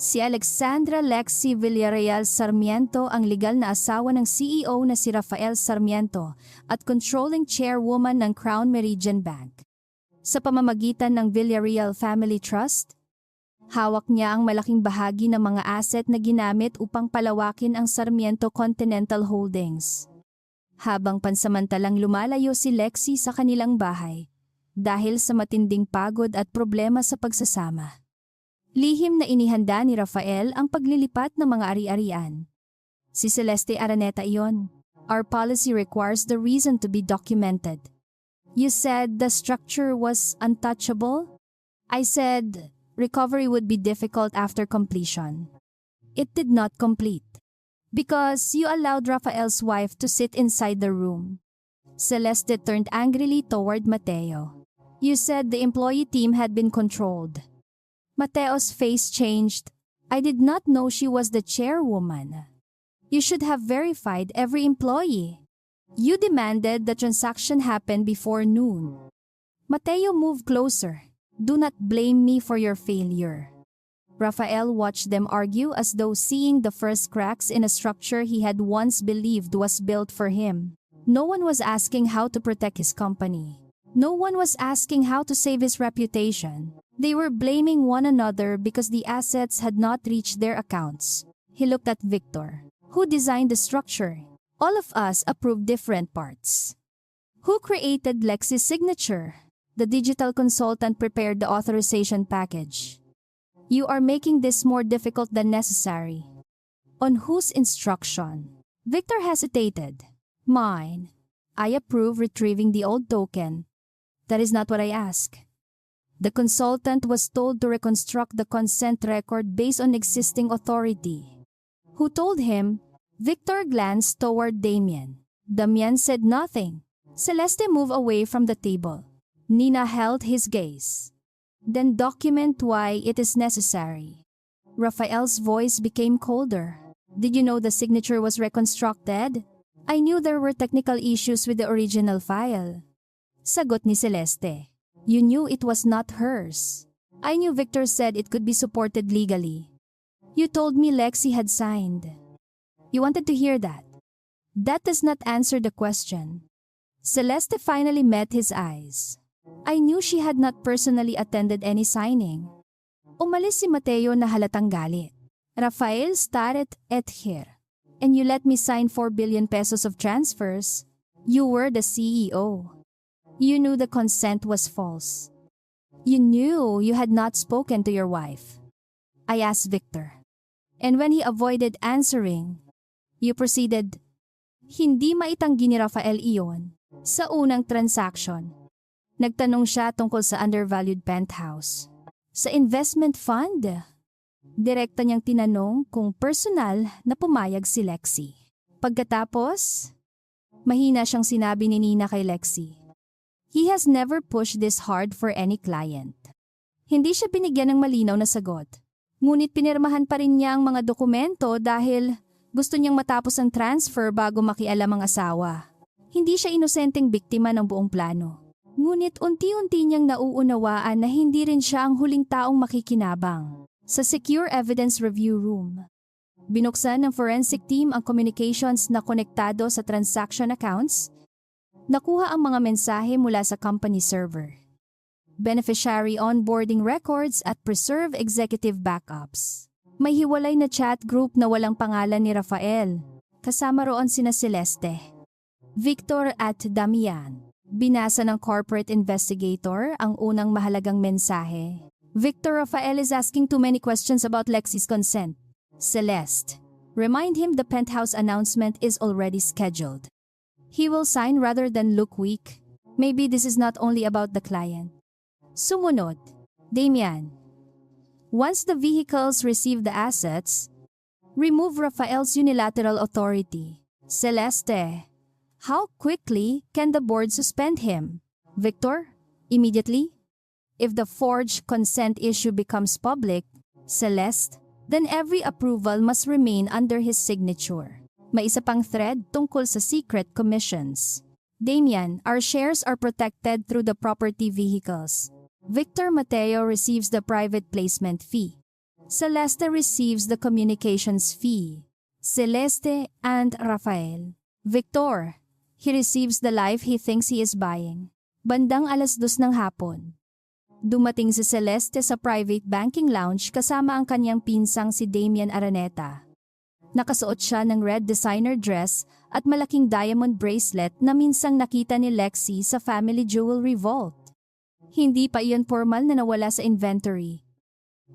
Si Alexandra Lexi Villarreal Sarmiento ang legal na asawa ng CEO na si Rafael Sarmiento at controlling chairwoman ng Crown Meridian Bank. Sa pamamagitan ng Villarreal Family Trust, hawak niya ang malaking bahagi ng mga asset na ginamit upang palawakin ang Sarmiento Continental Holdings. Habang pansamantalang lumalayo si Lexi sa kanilang bahay dahil sa matinding pagod at problema sa pagsasama. Lihim na inihanda ni Rafael ang paglilipat ng mga ari-arian. Si Celeste Araneta iyon. Our policy requires the reason to be documented. You said the structure was untouchable? I said recovery would be difficult after completion. It did not complete. Because you allowed Rafael's wife to sit inside the room. Celeste turned angrily toward Mateo. You said the employee team had been controlled. Mateo's face changed. I did not know she was the chairwoman. You should have verified every employee. You demanded the transaction happen before noon. Mateo moved closer. Do not blame me for your failure. Rafael watched them argue as though seeing the first cracks in a structure he had once believed was built for him. No one was asking how to protect his company. No one was asking how to save his reputation. They were blaming one another because the assets had not reached their accounts. He looked at Victor, who designed the structure. All of us approved different parts. Who created Lexi's signature? The digital consultant prepared the authorization package. You are making this more difficult than necessary. On whose instruction? Victor hesitated. Mine. I approve retrieving the old token. That is not what I ask. The consultant was told to reconstruct the consent record based on existing authority. Who told him? Victor glanced toward Damien. Damian said nothing. Celeste moved away from the table. Nina held his gaze. Then document why it is necessary. Rafael's voice became colder. Did you know the signature was reconstructed? I knew there were technical issues with the original file. Sagot ni Celeste. You knew it was not hers. I knew Victor said it could be supported legally. You told me Lexi had signed. You wanted to hear that. That does not answer the question. Celeste finally met his eyes. I knew she had not personally attended any signing. Umalis si Mateo na halatang galit. Rafael started at here. And you let me sign 4 billion pesos of transfers. You were the CEO. You knew the consent was false. You knew you had not spoken to your wife. I asked Victor. And when he avoided answering, you proceeded, hindi maitanggi ni Rafael iyon. Sa unang transaction, nagtanong siya tungkol sa undervalued penthouse. Sa investment fund, direkta niyang tinanong kung personal na pumayag si Lexi. Pagkatapos, mahina siyang sinabi ni Nina kay Lexi. He has never pushed this hard for any client. Hindi siya binigyan ng malinaw na sagot. Ngunit pinirmahan pa rin niya ang mga dokumento dahil gusto niyang matapos ang transfer bago makialam ang asawa. Hindi siya inosenteng biktima ng buong plano. Ngunit unti-unti niyang nauunawaan na hindi rin siya ang huling taong makikinabang. Sa Secure Evidence Review Room, binuksan ng forensic team ang communications na konektado sa transaction accounts. Nakuha ang mga mensahe mula sa company server, beneficiary onboarding records at preserve executive backups. May hiwalay na chat group na walang pangalan ni Rafael. Kasama roon sina Celeste, Victor at Damian. Binasa ng corporate investigator ang unang mahalagang mensahe. Victor, Rafael is asking too many questions about Lexi's consent. Celeste, remind him the penthouse announcement is already scheduled. He will sign rather than look weak. Maybe this is not only about the client. Sumunod, Damian. Once the vehicles receive the assets, remove Rafael's unilateral authority. Celeste, how quickly can the board suspend him? Victor, immediately? If the forged consent issue becomes public, Celeste, then every approval must remain under his signature. May isa pang thread tungkol sa secret commissions. Damian, our shares are protected through the property vehicles. Victor Mateo receives the private placement fee. Celeste receives the communications fee. Celeste and Rafael. Victor. He receives the life he thinks he is buying. Bandang 2:00 ng hapon. Dumating si Celeste sa private banking lounge kasama ang kanyang pinsang si Damian Araneta. Nakasuot siya ng red designer dress at malaking diamond bracelet na minsang nakita ni Lexi sa family jewelry vault. Hindi pa iyon formal na nawala sa inventory.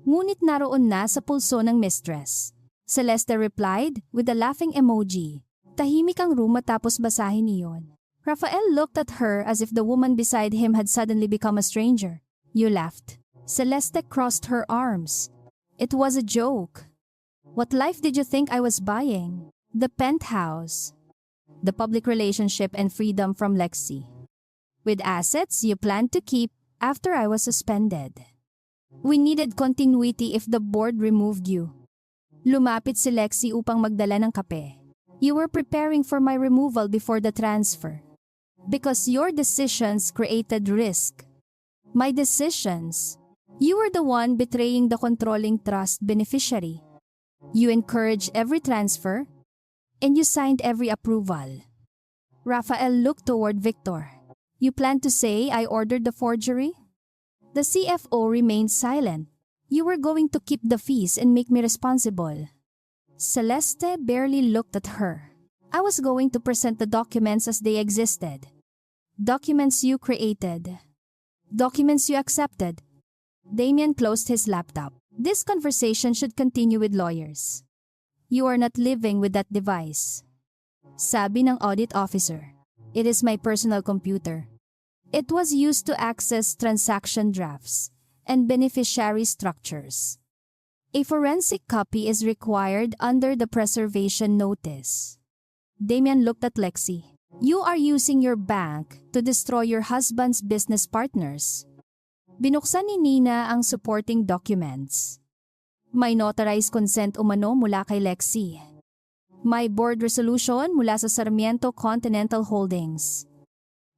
Ngunit naroon na sa pulso ng mistress. Celeste replied with a laughing emoji. Tahimik ang room matapos basahin iyon. Rafael looked at her as if the woman beside him had suddenly become a stranger. You laughed. Celeste crossed her arms. It was a joke. What life did you think I was buying? The penthouse. The public relationship and freedom from Lexi. With assets you planned to keep after I was suspended. We needed continuity if the board removed you. Lumapit si Lexi upang magdala ng kape. You were preparing for my removal before the transfer. Because your decisions created risk. My decisions. You were the one betraying the controlling trust beneficiary. You encouraged every transfer, and you signed every approval. Rafael looked toward Victor. You plan to say I ordered the forgery? The CFO remained silent. You were going to keep the fees and make me responsible. Celeste barely looked at her. I was going to present the documents as they existed. Documents you created. Documents you accepted. Damian closed his laptop. This conversation should continue with lawyers. You are not living with that device. Sabi ng audit officer. It is my personal computer. It was used to access transaction drafts and beneficiary structures. A forensic copy is required under the preservation notice. Damian looked at Lexi. You are using your bank to destroy your husband's business partners. Binuksan ni Nina ang supporting documents. May notarized consent umano mula kay Lexi. May board resolution mula sa Sarmiento Continental Holdings.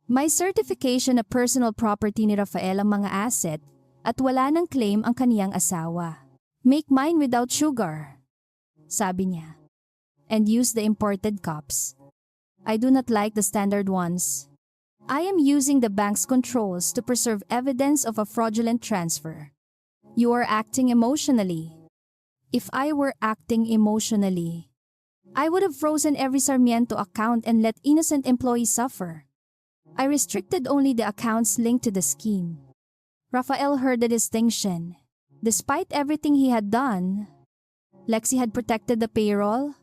May certification na personal property ni Rafael ang mga asset at wala ng claim ang kaniyang asawa. Make mine without sugar, sabi niya. And use the imported cups. I do not like the standard ones. I am using the bank's controls to preserve evidence of a fraudulent transfer. You are acting emotionally. If I were acting emotionally, I would have frozen every Sarmiento account and let innocent employees suffer. I restricted only the accounts linked to the scheme. Rafael heard the distinction. Despite everything he had done, Lexi had protected the payroll,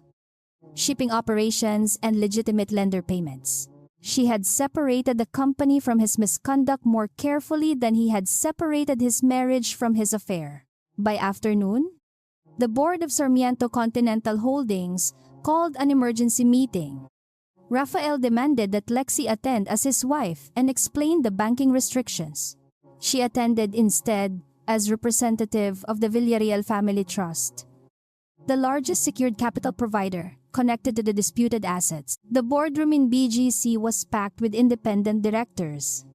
shipping operations, and legitimate lender payments. She had separated the company from his misconduct more carefully than he had separated his marriage from his affair. By afternoon, the board of Sarmiento Continental Holdings called an emergency meeting. Rafael demanded that Lexi attend as his wife and explain the banking restrictions. She attended instead as representative of the Villarreal Family Trust, the largest secured capital provider connected to the disputed assets. The boardroom in BGC was packed with independent directors,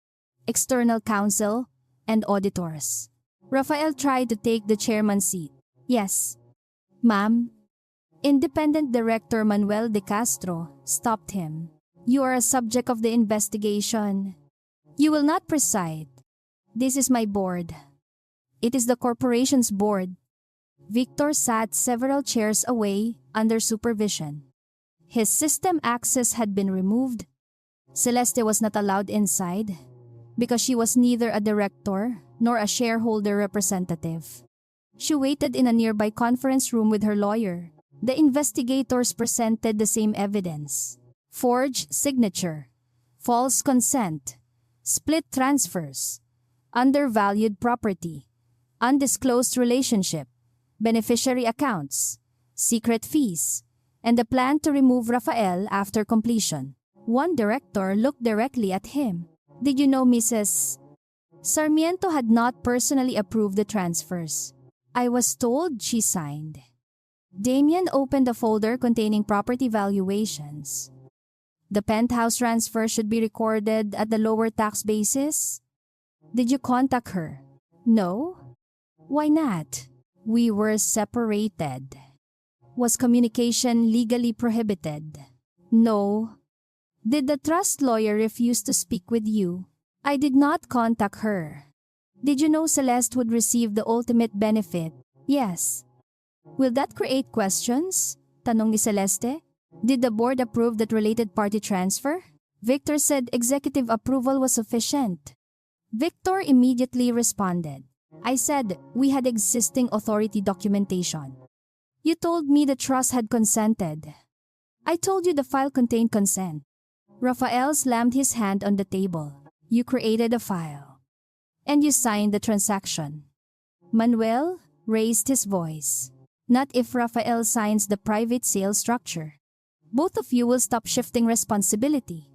external counsel, and auditors. Rafael tried to take the chairman's seat. Yes, ma'am. Independent Director Manuel de Castro stopped him. You are a subject of the investigation. You will not preside. This is my board. It is the corporation's board. Victor sat several chairs away under supervision. His system access had been removed. Celeste was not allowed inside because she was neither a director nor a shareholder representative. She waited in a nearby conference room with her lawyer. The investigators presented the same evidence. Forged signature, false consent, split transfers, undervalued property, undisclosed relationship, beneficiary accounts, secret fees, and the plan to remove Rafael after completion. One director looked directly at him. Did you know Mrs. Sarmiento had not personally approved the transfers? I was told she signed. Damian opened a folder containing property valuations. The penthouse transfer should be recorded at the lower tax basis? Did you contact her? No? Why not? We were separated. Was communication legally prohibited? No. Did the trust lawyer refuse to speak with you? I did not contact her. Did you know Celeste would receive the ultimate benefit? Yes. Will that create questions? Tanong ni Celeste. Did the board approve that related party transfer? Victor said executive approval was sufficient. Victor immediately responded. I said we had existing authority documentation. You told me the trust had consented. I told you the file contained consent. Rafael slammed his hand on the table. You created a file. And you signed the transaction. Manuel raised his voice. Not if Rafael signs the private sale structure. Both of you will stop shifting responsibility.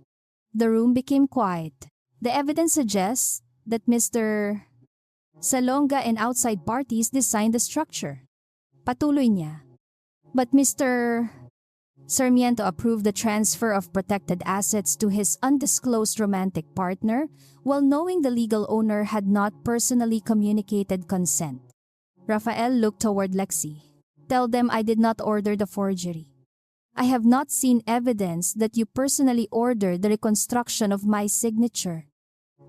The room became quiet. The evidence suggests that Mr. Salonga and outside parties designed the structure. Patuloy niya. But Mr. Sarmiento approved the transfer of protected assets to his undisclosed romantic partner while knowing the legal owner had not personally communicated consent. Rafael looked toward Lexi. Tell them I did not order the forgery. I have not seen evidence that you personally ordered the reconstruction of my signature.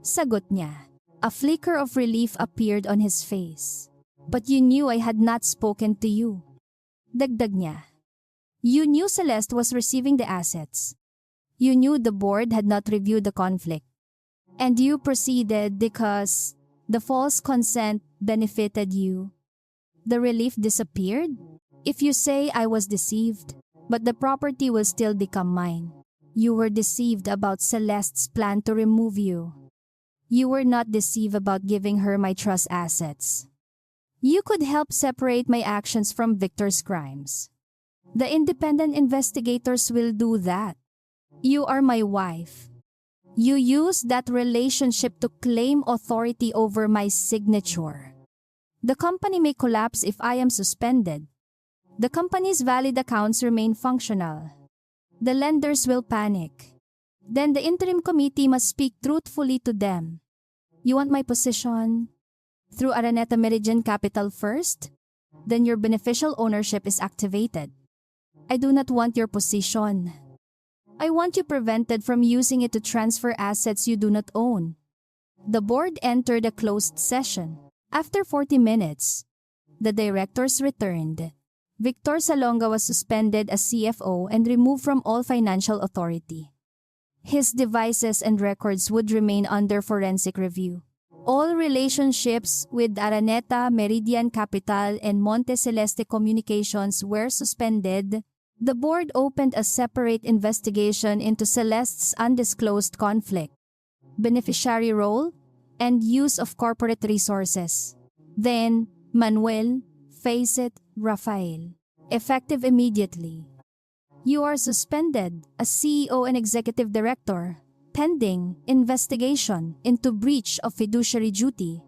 Sagot niya. A flicker of relief appeared on his face. But you knew I had not spoken to you. Dagdag niya. You knew Celeste was receiving the assets. You knew the board had not reviewed the conflict. And you proceeded because the false consent benefited you. The relief disappeared? If you say I was deceived, but the property will still become mine. You were deceived about Celeste's plan to remove you. You were not deceived about giving her my trust assets. You could help separate my actions from Victor's crimes. The independent investigators will do that. You are my wife. You use that relationship to claim authority over my signature. The company may collapse if I am suspended. The company's valid accounts remain functional. The lenders will panic. Then the interim committee must speak truthfully to them. You want my position? Through Araneta Meridian Capital first? Then your beneficial ownership is activated. I do not want your position. I want you prevented from using it to transfer assets you do not own. The board entered a closed session. After 40 minutes, the directors returned. Victor Salonga was suspended as CFO and removed from all financial authority. His devices and records would remain under forensic review. All relationships with Araneta, Meridian Capital, and Monte Celeste Communications were suspended. The board opened a separate investigation into Celeste's undisclosed conflict, beneficiary role, and use of corporate resources. Then, Manuel, face it, Rafael. Effective immediately. You are suspended as CEO and Executive Director, pending investigation into breach of fiduciary duty,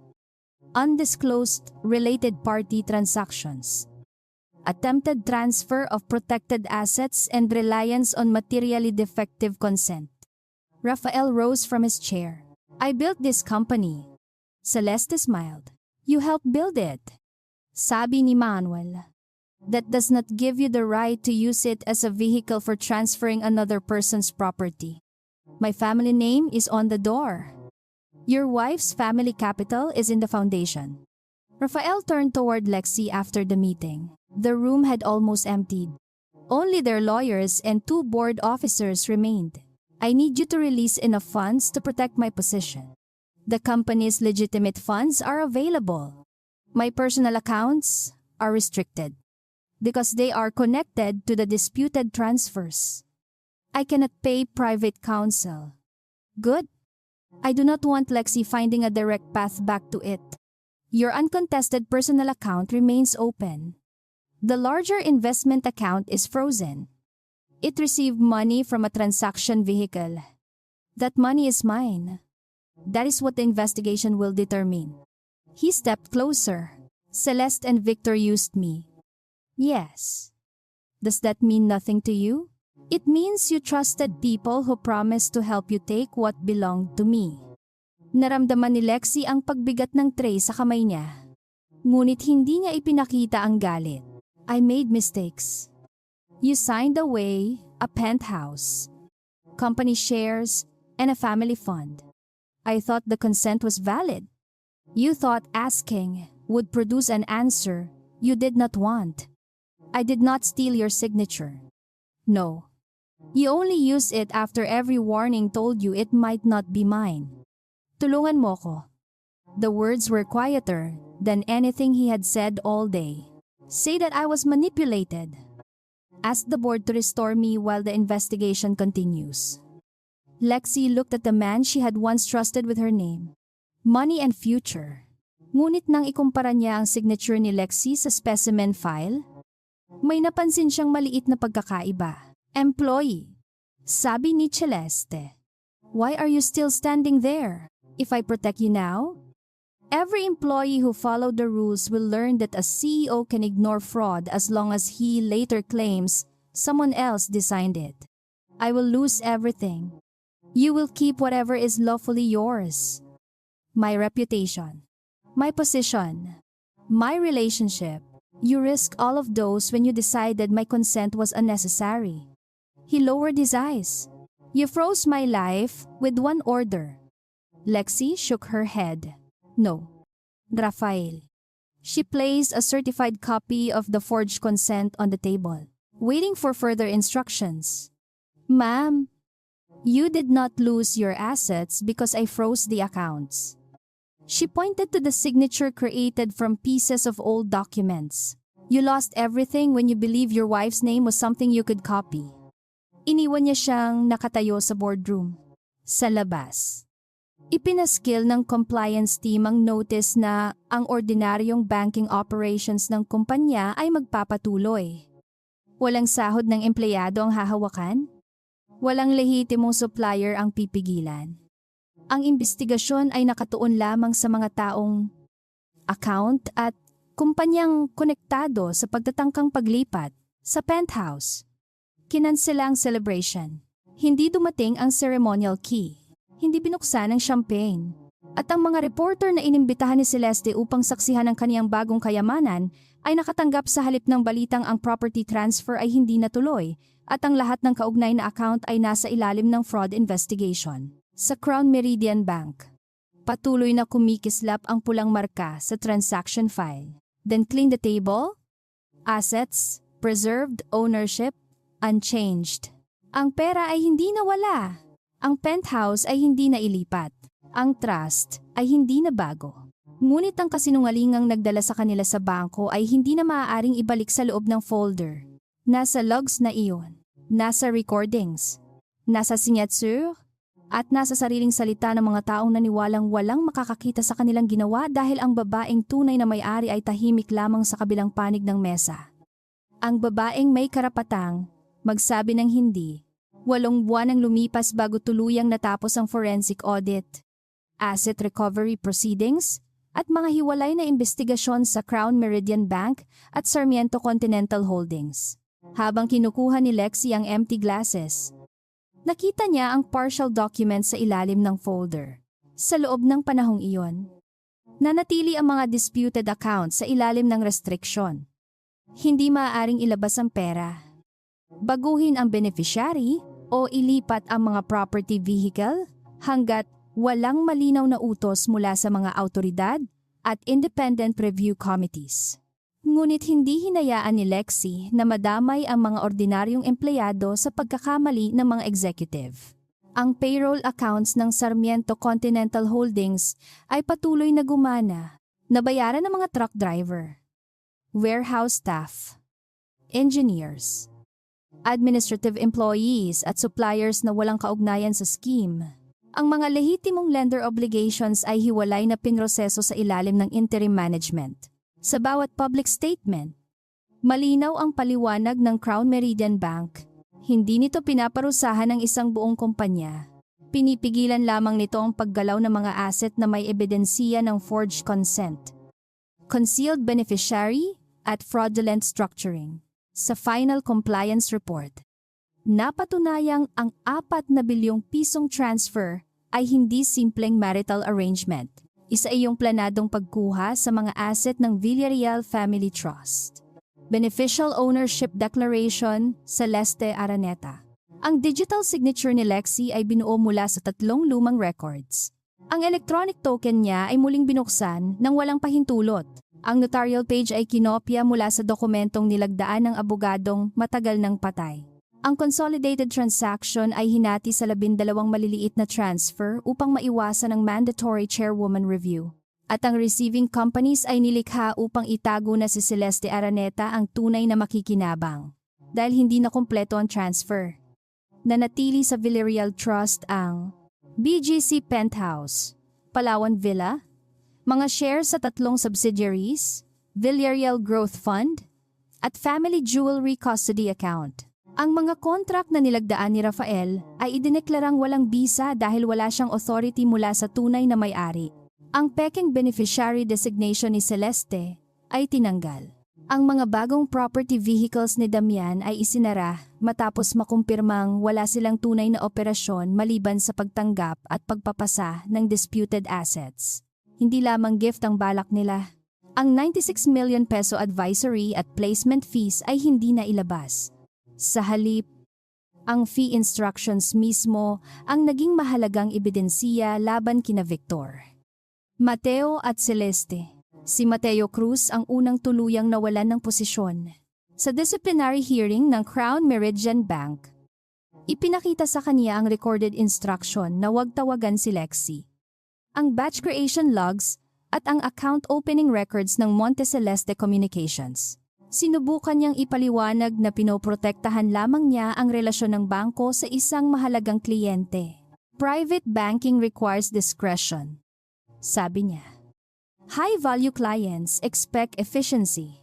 undisclosed related party transactions, attempted transfer of protected assets and reliance on materially defective consent. Rafael rose from his chair. I built this company. Celeste smiled. You helped build it. Sabi ni Manuel. That does not give you the right to use it as a vehicle for transferring another person's property. My family name is on the door. Your wife's family capital is in the foundation. Rafael turned toward Lexi after the meeting. The room had almost emptied. Only their lawyers and 2 board officers remained. I need you to release enough funds to protect my position. The company's legitimate funds are available. My personal accounts are restricted because they are connected to the disputed transfers. I cannot pay private counsel. Good. I do not want Lexi finding a direct path back to it. Your uncontested personal account remains open. The larger investment account is frozen. It received money from a transaction vehicle. That money is mine. That is what the investigation will determine. He stepped closer. Celeste and Victor used me. Yes. Does that mean nothing to you? It means you trusted people who promised to help you take what belonged to me. Naramdaman ni Lexi ang pagbigat ng tray sa kamay niya. Ngunit hindi niya ipinakita ang galit. I made mistakes. You signed away a penthouse, company shares, and a family fund. I thought the consent was valid. You thought asking would produce an answer you did not want. I did not steal your signature. No. You only used it after every warning told you it might not be mine. Tulungan mo ko. The words were quieter than anything he had said all day. Say that I was manipulated. Ask the board to restore me while the investigation continues. Lexi looked at the man she had once trusted with her name, money and future. Ngunit nang ikumpara niya ang signature ni Lexi sa specimen file, may napansin siyang maliit na pagkakaiba. Employee. Sabi ni Celeste. Why are you still standing there? If I protect you now? Every employee who followed the rules will learn that a CEO can ignore fraud as long as he later claims someone else designed it. I will lose everything. You will keep whatever is lawfully yours. My reputation. My position. My relationship. You risk all of those when you decided my consent was unnecessary. He lowered his eyes. You froze my life with one order. Lexi shook her head. No. Rafael. She placed a certified copy of the forged consent on the table, waiting for further instructions. Ma'am, you did not lose your assets because I froze the accounts. She pointed to the signature created from pieces of old documents. You lost everything when you believed your wife's name was something you could copy. Iniwan niya siyang nakatayo sa boardroom. Sa labas. Ipinaskil ng compliance team ang notice na ang ordinaryong banking operations ng kumpanya ay magpapatuloy. Walang sahod ng empleyado ang hahawakan. Walang lehitimong supplier ang pipigilan. Ang imbestigasyon ay nakatuon lamang sa mga taong account at kumpanyang konektado sa pagtatangkang paglipat sa penthouse. Kinansela ang celebration. Hindi dumating ang ceremonial key. Hindi binuksan ang champagne. At ang mga reporter na inimbitahan ni Celeste upang saksihan ang kaniyang bagong kayamanan ay nakatanggap sa halip ng balitang ang property transfer ay hindi natuloy at ang lahat ng kaugnay na account ay nasa ilalim ng fraud investigation. Sa Crown Meridian Bank, patuloy na kumikislap ang pulang marka sa transaction file. Then clean the table. Assets, preserved, ownership, unchanged. Ang pera ay hindi nawala. Ang penthouse ay hindi nailipat. Ang trust ay hindi na bago. Ngunit ang kasinungalingang nagdala sa kanila sa bangko ay hindi na maaaring ibalik sa loob ng folder. Nasa logs na iyon, nasa recordings, nasa signature, at nasa sariling salita ng mga taong naniwalang walang makakakita sa kanilang ginawa dahil ang babaeng tunay na may-ari ay tahimik lamang sa kabilang panig ng mesa. Ang babaeng may karapatang magsabi ng hindi. 8 buwan ang lumipas bago tuluyang natapos ang forensic audit, asset recovery proceedings, at mga hiwalay na investigasyon sa Crown Meridian Bank at Sarmiento Continental Holdings. Habang kinukuha ni Lexi ang empty glasses, nakita niya ang partial document sa ilalim ng folder. Sa loob ng panahong iyon, nanatili ang mga disputed accounts sa ilalim ng restriction. Hindi maaaring ilabas ang pera, baguhin ang beneficiary, o ilipat ang mga property vehicle hanggat walang malinaw na utos mula sa mga autoridad at independent review committees. Ngunit hindi hinayaan ni Lexi na madamay ang mga ordinaryong empleyado sa pagkakamali ng mga executive. Ang payroll accounts ng Sarmiento Continental Holdings ay patuloy na gumana, nabayaran ng mga truck driver, warehouse staff, engineers, administrative employees at suppliers na walang kaugnayan sa scheme. Ang mga lehitimong lender obligations ay hiwalay na pinroseso sa ilalim ng interim management. Sa bawat public statement, malinaw ang paliwanag ng Crown Meridian Bank. Hindi nito pinaparusahan ang isang buong kumpanya. Pinipigilan lamang nito ang paggalaw ng mga asset na may ebidensiya ng forged consent, concealed beneficiary, at fraudulent structuring. Sa final compliance report, napatunayang ang 4 na bilyong pisong transfer ay hindi simpleng marital arrangement. Isa iyong planadong pagkuha sa mga asset ng Villarreal Family Trust. Beneficial Ownership Declaration, Celeste Araneta. Ang digital signature ni Lexie ay binuo mula sa 3 lumang records. Ang electronic token niya ay muling binuksan nang walang pahintulot. Ang notarial page ay kinopya mula sa dokumentong nilagdaan ng abogadong matagal nang patay. Ang consolidated transaction ay hinati sa 12 maliliit na transfer upang maiwasan ang mandatory chairwoman review. At ang receiving companies ay nilikha upang itago na si Celeste Araneta ang tunay na makikinabang. Dahil hindi na kumpleto ang transfer. Nanatili sa Villarreal Trust ang BGC Penthouse, Palawan Villa, mga shares sa 3 subsidiaries, Villarreal Growth Fund, at Family Jewelry Custody Account. Ang mga contract na nilagdaan ni Rafael ay idineklarang walang bisa dahil wala siyang authority mula sa tunay na may-ari. Ang peking beneficiary designation ni Celeste ay tinanggal. Ang mga bagong property vehicles ni Damian ay isinara matapos makumpirmang wala silang tunay na operasyon maliban sa pagtanggap at pagpapasa ng disputed assets. Hindi lamang gift ang balak nila. Ang 96 million peso advisory at placement fees ay hindi na ilabas. Sa halip, ang fee instructions mismo ang naging mahalagang ebidensiya laban kina Victor, Mateo at Celeste. Si Mateo Cruz ang unang tuluyang nawalan ng posisyon. Sa disciplinary hearing ng Crown Meridian Bank, ipinakita sa kanya ang recorded instruction na huwag tawagan si Lexie, ang batch creation logs at ang account opening records ng Monte Celeste Communications. Sinubukan niyang ipaliwanag na pinoprotektahan lamang niya ang relasyon ng bangko sa isang mahalagang kliyente. Private banking requires discretion, sabi niya. High-value clients expect efficiency.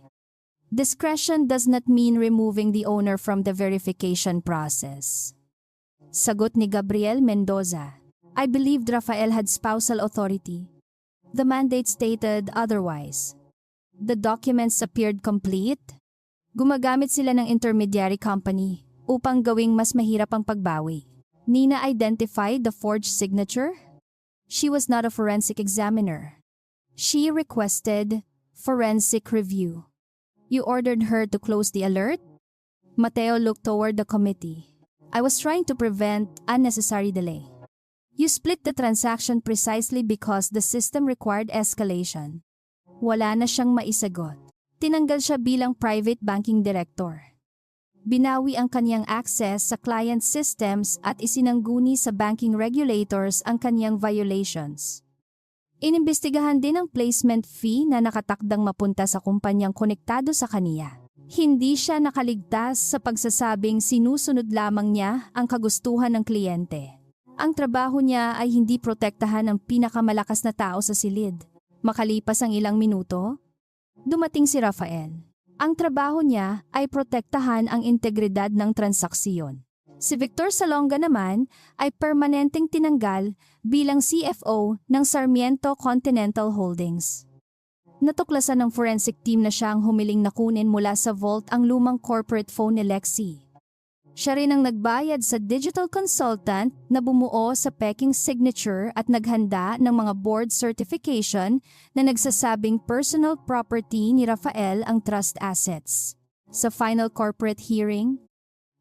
Discretion does not mean removing the owner from the verification process. Sagot ni Gabriel Mendoza. I believed Rafael had spousal authority. The mandate stated otherwise. The documents appeared complete. Gumagamit sila ng intermediary company upang gawing mas mahirap ang pagbawi. Nina identified the forged signature. She was not a forensic examiner. She requested forensic review. You ordered her to close the alert? Mateo looked toward the committee. I was trying to prevent unnecessary delay. You split the transaction precisely because the system required escalation. Wala na siyang maisagot. Tinanggal siya bilang private banking director. Binawi ang kanyang access sa client systems at isinangguni sa banking regulators ang kanyang violations. Inimbestigahan din ang placement fee na nakatakdang mapunta sa kumpanyang konektado sa kaniya. Hindi siya nakaligtas sa pagsasabing sinusunod lamang niya ang kagustuhan ng kliyente. Ang trabaho niya ay hindi protektahan ang pinakamalakas na tao sa silid. Makalipas ang ilang minuto, dumating si Rafael. Ang trabaho niya ay protektahan ang integridad ng transaksyon. Si Victor Salonga naman ay permanenteng tinanggal bilang CFO ng Sarmiento Continental Holdings. Natuklasan ng forensic team na siya ang humiling na kunin mula sa vault ang lumang corporate phone ni Lexie. Siya rin ang nagbayad sa digital consultant na bumuo sa peking signature at naghanda ng mga board certification na nagsasabing personal property ni Rafael ang trust assets. Sa final corporate hearing,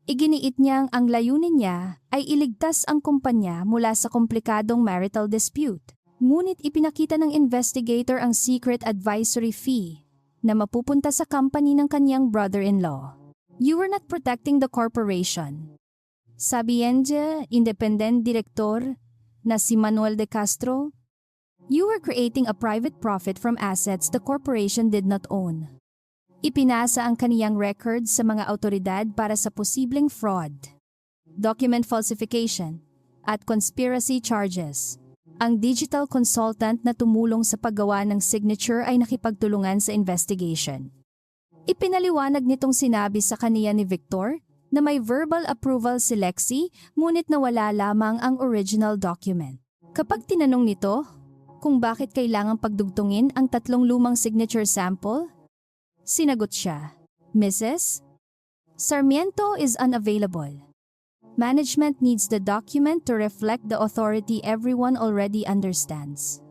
iginiit niyang ang layunin niya ay iligtas ang kumpanya mula sa komplikadong marital dispute. Ngunit ipinakita ng investigator ang secret advisory fee na mapupunta sa company ng kanyang brother-in-law. You were not protecting the corporation. Sabi niya, independent director na si Manuel de Castro, you were creating a private profit from assets the corporation did not own. Ipinasa ang kaniyang records sa mga autoridad para sa posibleng fraud, document falsification, at conspiracy charges. Ang digital consultant na tumulong sa paggawa ng signature ay nakipagtulungan sa investigation. Ipinaliwanag nitong sinabi sa kaniya ni Victor na may verbal approval si Lexie ngunit nawala lamang ang original document. Kapag tinanong nito kung bakit kailangang pagdugtungin ang 3 lumang signature sample, sinagot siya, Mrs. Sarmiento is unavailable. Management needs the document to reflect the authority everyone already understands.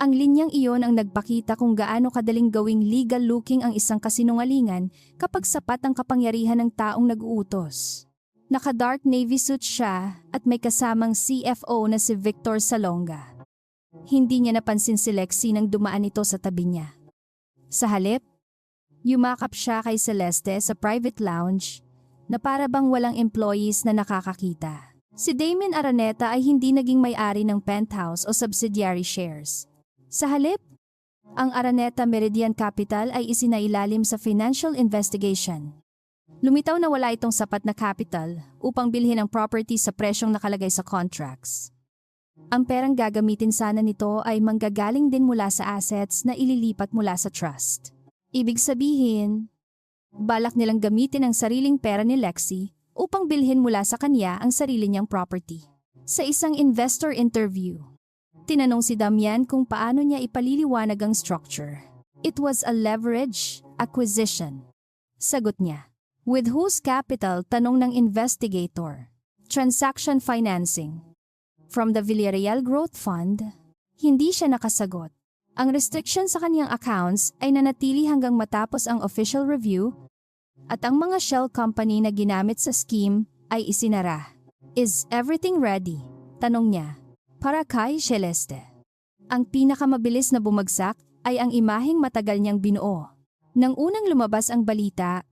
Ang linyang iyon ang nagpakita kung gaano kadaling gawing legal-looking ang isang kasinungalingan kapag sapat ang kapangyarihan ng taong nag-uutos. Naka-dark navy suit siya at may kasamang CFO na si Victor Salonga. Hindi niya napansin si Lexi nang dumaan ito sa tabi niya. Sa halip, yumakap siya kay Celeste sa private lounge na para bang walang employees na nakakakita. Si Damien Araneta ay hindi naging may-ari ng penthouse o subsidiary shares. Sa halip, ang Araneta Meridian Capital ay isinailalim sa financial investigation. Lumitaw na wala itong sapat na capital upang bilhin ang property sa presyong nakalagay sa contracts. Ang perang gagamitin sana nito ay manggagaling din mula sa assets na ililipat mula sa trust. Ibig sabihin, balak nilang gamitin ang sariling pera ni Lexi upang bilhin mula sa kanya ang sarili niyang property. Sa isang investor interview, tinanong si Damian kung paano niya ipaliliwanag ang structure. It was a leverage acquisition. Sagot niya. With whose capital? Tanong ng investigator. Transaction financing. From the Villarreal Growth Fund, hindi siya nakasagot. Ang restriction sa kanyang accounts ay nanatili hanggang matapos ang official review at ang mga shell company na ginamit sa scheme ay isinara. Is everything ready? Tanong niya. Para kay Celeste. Ang pinakamabilis na bumagsak ay ang imaheng matagal niyang binuo. Nang unang lumabas ang balita,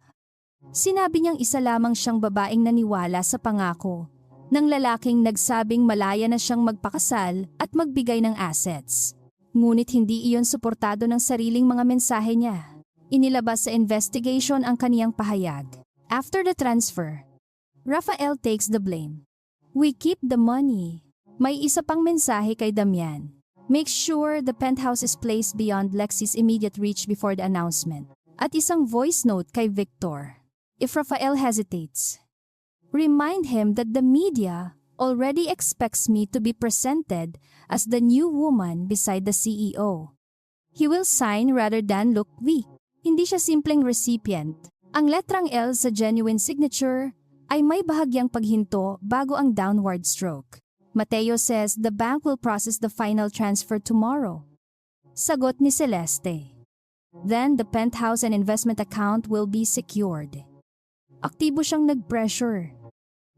sinabi niyang isa lamang siyang babaeng naniwala sa pangako ng lalaking nagsabing malaya na siyang magpakasal at magbigay ng assets. Ngunit hindi iyon suportado ng sariling mga mensahe niya. Inilabas sa investigation ang kaniyang pahayag. After the transfer, Rafael takes the blame. We keep the money. May isa pang mensahe kay Damian. Make sure the penthouse is placed beyond Lexi's immediate reach before the announcement. At isang voice note kay Victor. If Rafael hesitates, remind him that the media already expects me to be presented as the new woman beside the CEO. He will sign rather than look weak. Hindi siya simpleng recipient. Ang letrang L sa genuine signature ay may bahagyang paghinto bago ang downward stroke. Mateo says the bank will process the final transfer tomorrow. Sagot ni Celeste. Then the penthouse and investment account will be secured. Aktibo siyang nag-pressure.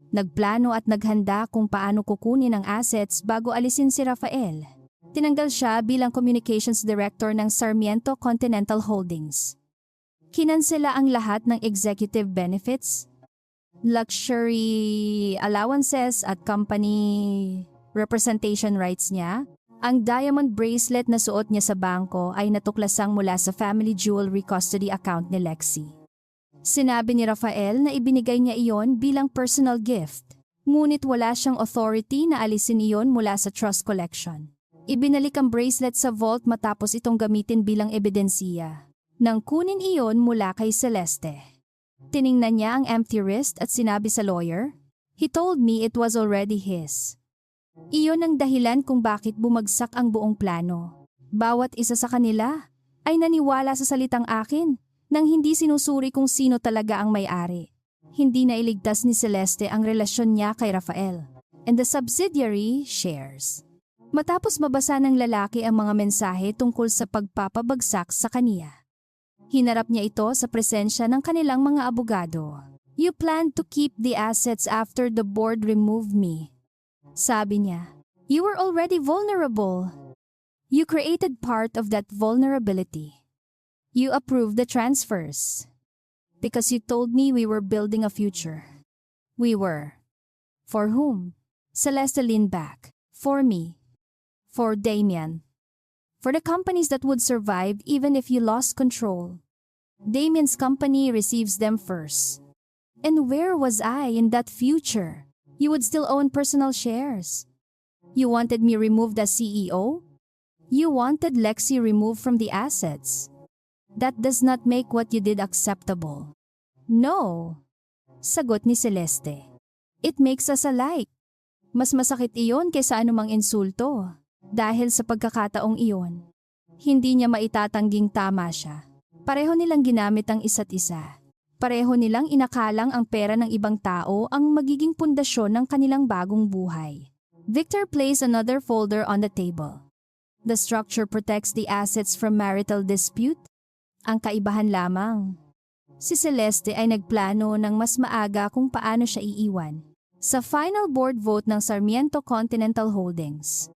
Nagplano at naghanda kung paano kukunin ang assets bago alisin si Rafael. Tinanggal siya bilang communications director ng Sarmiento Continental Holdings. Kinansela ang lahat ng executive benefits, luxury allowances at company representation rights niya. Ang diamond bracelet na suot niya sa bangko ay natuklasang mula sa family jewelry custody account ni Lexi. Sinabi ni Rafael na ibinigay niya iyon bilang personal gift, ngunit wala siyang authority na alisin iyon mula sa trust collection. Ibinalik ang bracelet sa vault matapos itong gamitin bilang ebidensiya. Nang kunin iyon mula kay Celeste. Tiningnan niya ang empty wrist at sinabi sa lawyer, "He told me it was already his." Iyon ang dahilan kung bakit bumagsak ang buong plano. Bawat isa sa kanila ay naniwala sa salitang akin nang hindi sinusuri kung sino talaga ang may-ari. Hindi na iligtas ni Celeste ang relasyon niya kay Rafael and the subsidiary shares. Matapos mabasa ng lalaki ang mga mensahe tungkol sa pagpapabagsak sa kaniya, hinarap niya ito sa presensya ng kanilang mga abogado. You plan to keep the assets after the board removed me. Sabi niya, you were already vulnerable. You created part of that vulnerability. You approved the transfers. Because you told me we were building a future. We were. For whom? Celeste leaned back. For me. For Damien. For the companies that would survive even if you lost control. Damien's company receives them first. And where was I in that future? You would still own personal shares. You wanted me removed as CEO? You wanted Lexi removed from the assets. That does not make what you did acceptable. No. Sagot ni Celeste. It makes us alike. Mas masakit iyon kaysa anumang insulto. Dahil sa pagkakataong iyon, hindi niya maitatangging tama siya. Pareho nilang ginamit ang isa't isa. Pareho nilang inakalang ang pera ng ibang tao ang magiging pundasyon ng kanilang bagong buhay. Victor placed another folder on the table. The structure protects the assets from marital dispute. Ang kaibahan lamang, si Celeste ay nagplano ng mas maaga kung paano siya iiwan. Sa final board vote ng Sarmiento Continental Holdings,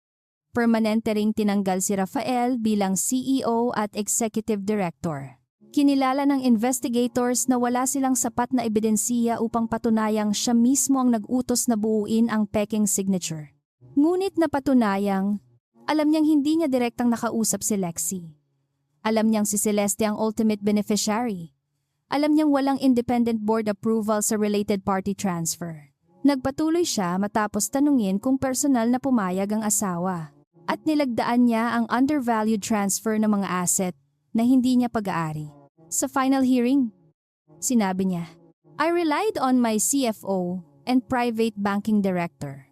permanente ring tinanggal si Rafael bilang CEO at Executive Director. Kinilala ng investigators na wala silang sapat na ebidensiya upang patunayang siya mismo ang nag-utos na buuin ang peking signature. Ngunit napatunayang, alam niyang hindi niya direktang nakausap si Lexie. Alam niyang si Celeste ang ultimate beneficiary. Alam niyang walang independent board approval sa related party transfer. Nagpatuloy siya matapos tanungin kung personal na pumayag ang asawa. At nilagdaan niya ang undervalued transfer ng mga asset na hindi niya pag-aari. Sa final hearing, sinabi niya, I relied on my CFO and private banking director.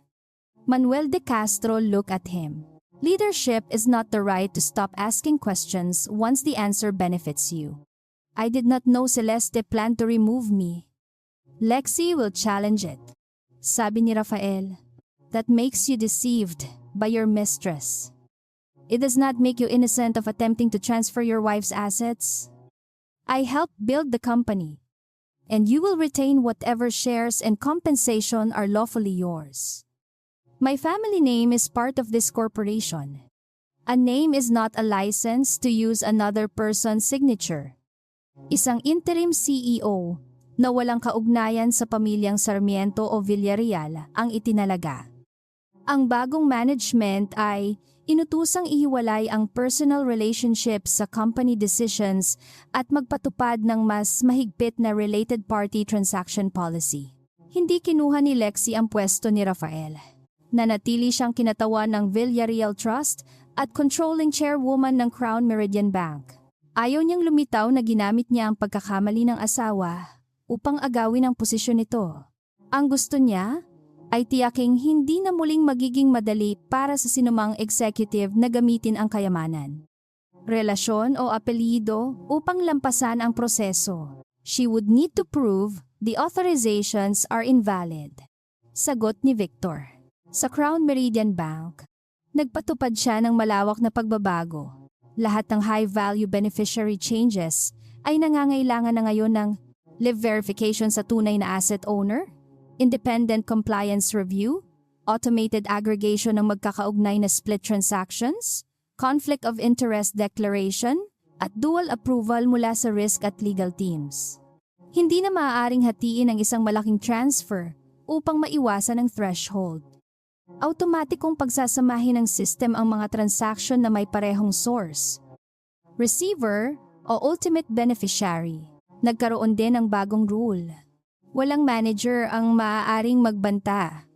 Manuel de Castro looked at him. Leadership is not the right to stop asking questions once the answer benefits you. I did not know Celeste planned to remove me. Lexie will challenge it. Sabi ni Rafael, that makes you deceived by your mistress. It does not make you innocent of attempting to transfer your wife's assets. I helped build the company, and you will retain whatever shares and compensation are lawfully yours. My family name is part of this corporation. A name is not a license to use another person's signature. Isang interim CEO na walang kaugnayan sa pamilyang Sarmiento o Villarreal ang itinalaga. Ang bagong management ay inutusang ihiwalay ang personal relationships sa company decisions at magpatupad ng mas mahigpit na related party transaction policy. Hindi kinuha ni Lexie ang pwesto ni Rafael. Nanatili siyang kinatawan ng Villarreal Trust at controlling chairwoman ng Crown Meridian Bank. Ayaw niyang lumitaw na ginamit niya ang pagkakamali ng asawa upang agawin ang posisyon nito. Ang gusto niya ay tiyaking hindi na muling magiging madali para sa sinumang executive na gamitin ang kayamanan, relasyon o apelyido upang lampasan ang proseso. She would need to prove the authorizations are invalid. Sagot ni Victor. Sa Crown Meridian Bank, nagpatupad siya ng malawak na pagbabago. Lahat ng high-value beneficiary changes ay nangangailangan na ngayon ng live verification sa tunay na asset owner, independent compliance review, automated aggregation ng magkakaugnay na split transactions, conflict of interest declaration, at dual approval mula sa risk at legal teams. Hindi na maaaring hatiin ang isang malaking transfer upang maiwasan ang threshold. Automatikong pagsasamahin ng system ang mga transaction na may parehong source, receiver o ultimate beneficiary. Nagkaroon din ng bagong rule. Walang manager ang maaaring magbanta,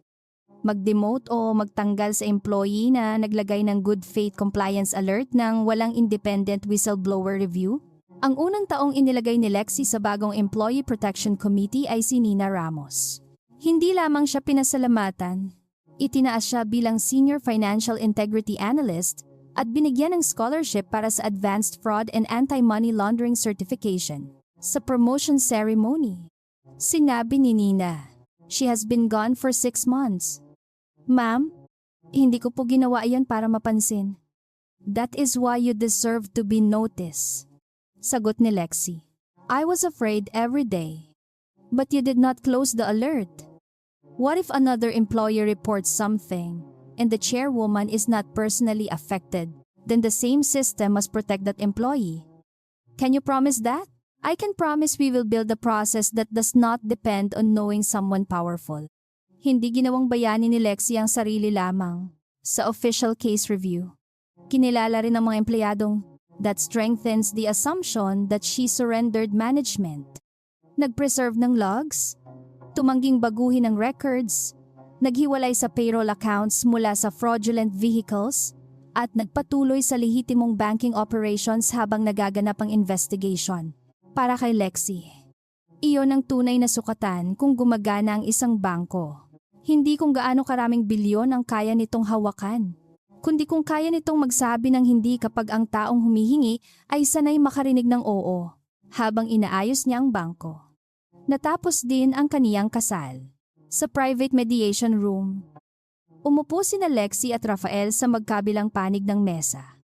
mag-demote o magtanggal sa employee na naglagay ng good faith compliance alert ng walang independent whistleblower review. Ang unang taong inilagay ni Lexie sa bagong Employee Protection Committee ay si Nina Ramos. Hindi lamang siya pinasalamatan, itinaas siya bilang Senior Financial Integrity Analyst at binigyan ng scholarship para sa Advanced Fraud and Anti-Money Laundering Certification. Sa promotion ceremony, sinabi ni Nina, she has been gone for 6 months. Ma'am, hindi ko po ginawa iyon para mapansin. That is why you deserve to be noticed. Sagot ni Lexie. I was afraid every day. But you did not close the alert. What if another employer reports something and the chairwoman is not personally affected? Then the same system must protect that employee. Can you promise that? I can promise we will build a process that does not depend on knowing someone powerful. Hindi ginawang bayani ni Lexie ang sarili lamang. Sa official case review, kinilala rin ng mga empleyadong that strengthens the assumption that she surrendered management. Nag-preserve ng logs, tumangging baguhin ng records, naghiwalay sa payroll accounts mula sa fraudulent vehicles, at nagpatuloy sa lehitimong banking operations habang nagaganap ang investigation. Para kay Lexie, iyon ang tunay na sukatan kung gumagana ang isang bangko. Hindi kung gaano karaming bilyon ang kaya nitong hawakan, kundi kung kaya nitong magsabi ng hindi kapag ang taong humihingi ay sanay makarinig ng oo, habang inaayos niya ang bangko. Natapos din ang kaniyang kasal. Sa private mediation room, Umupo sina Lexi at Rafael sa magkabilang panig ng mesa.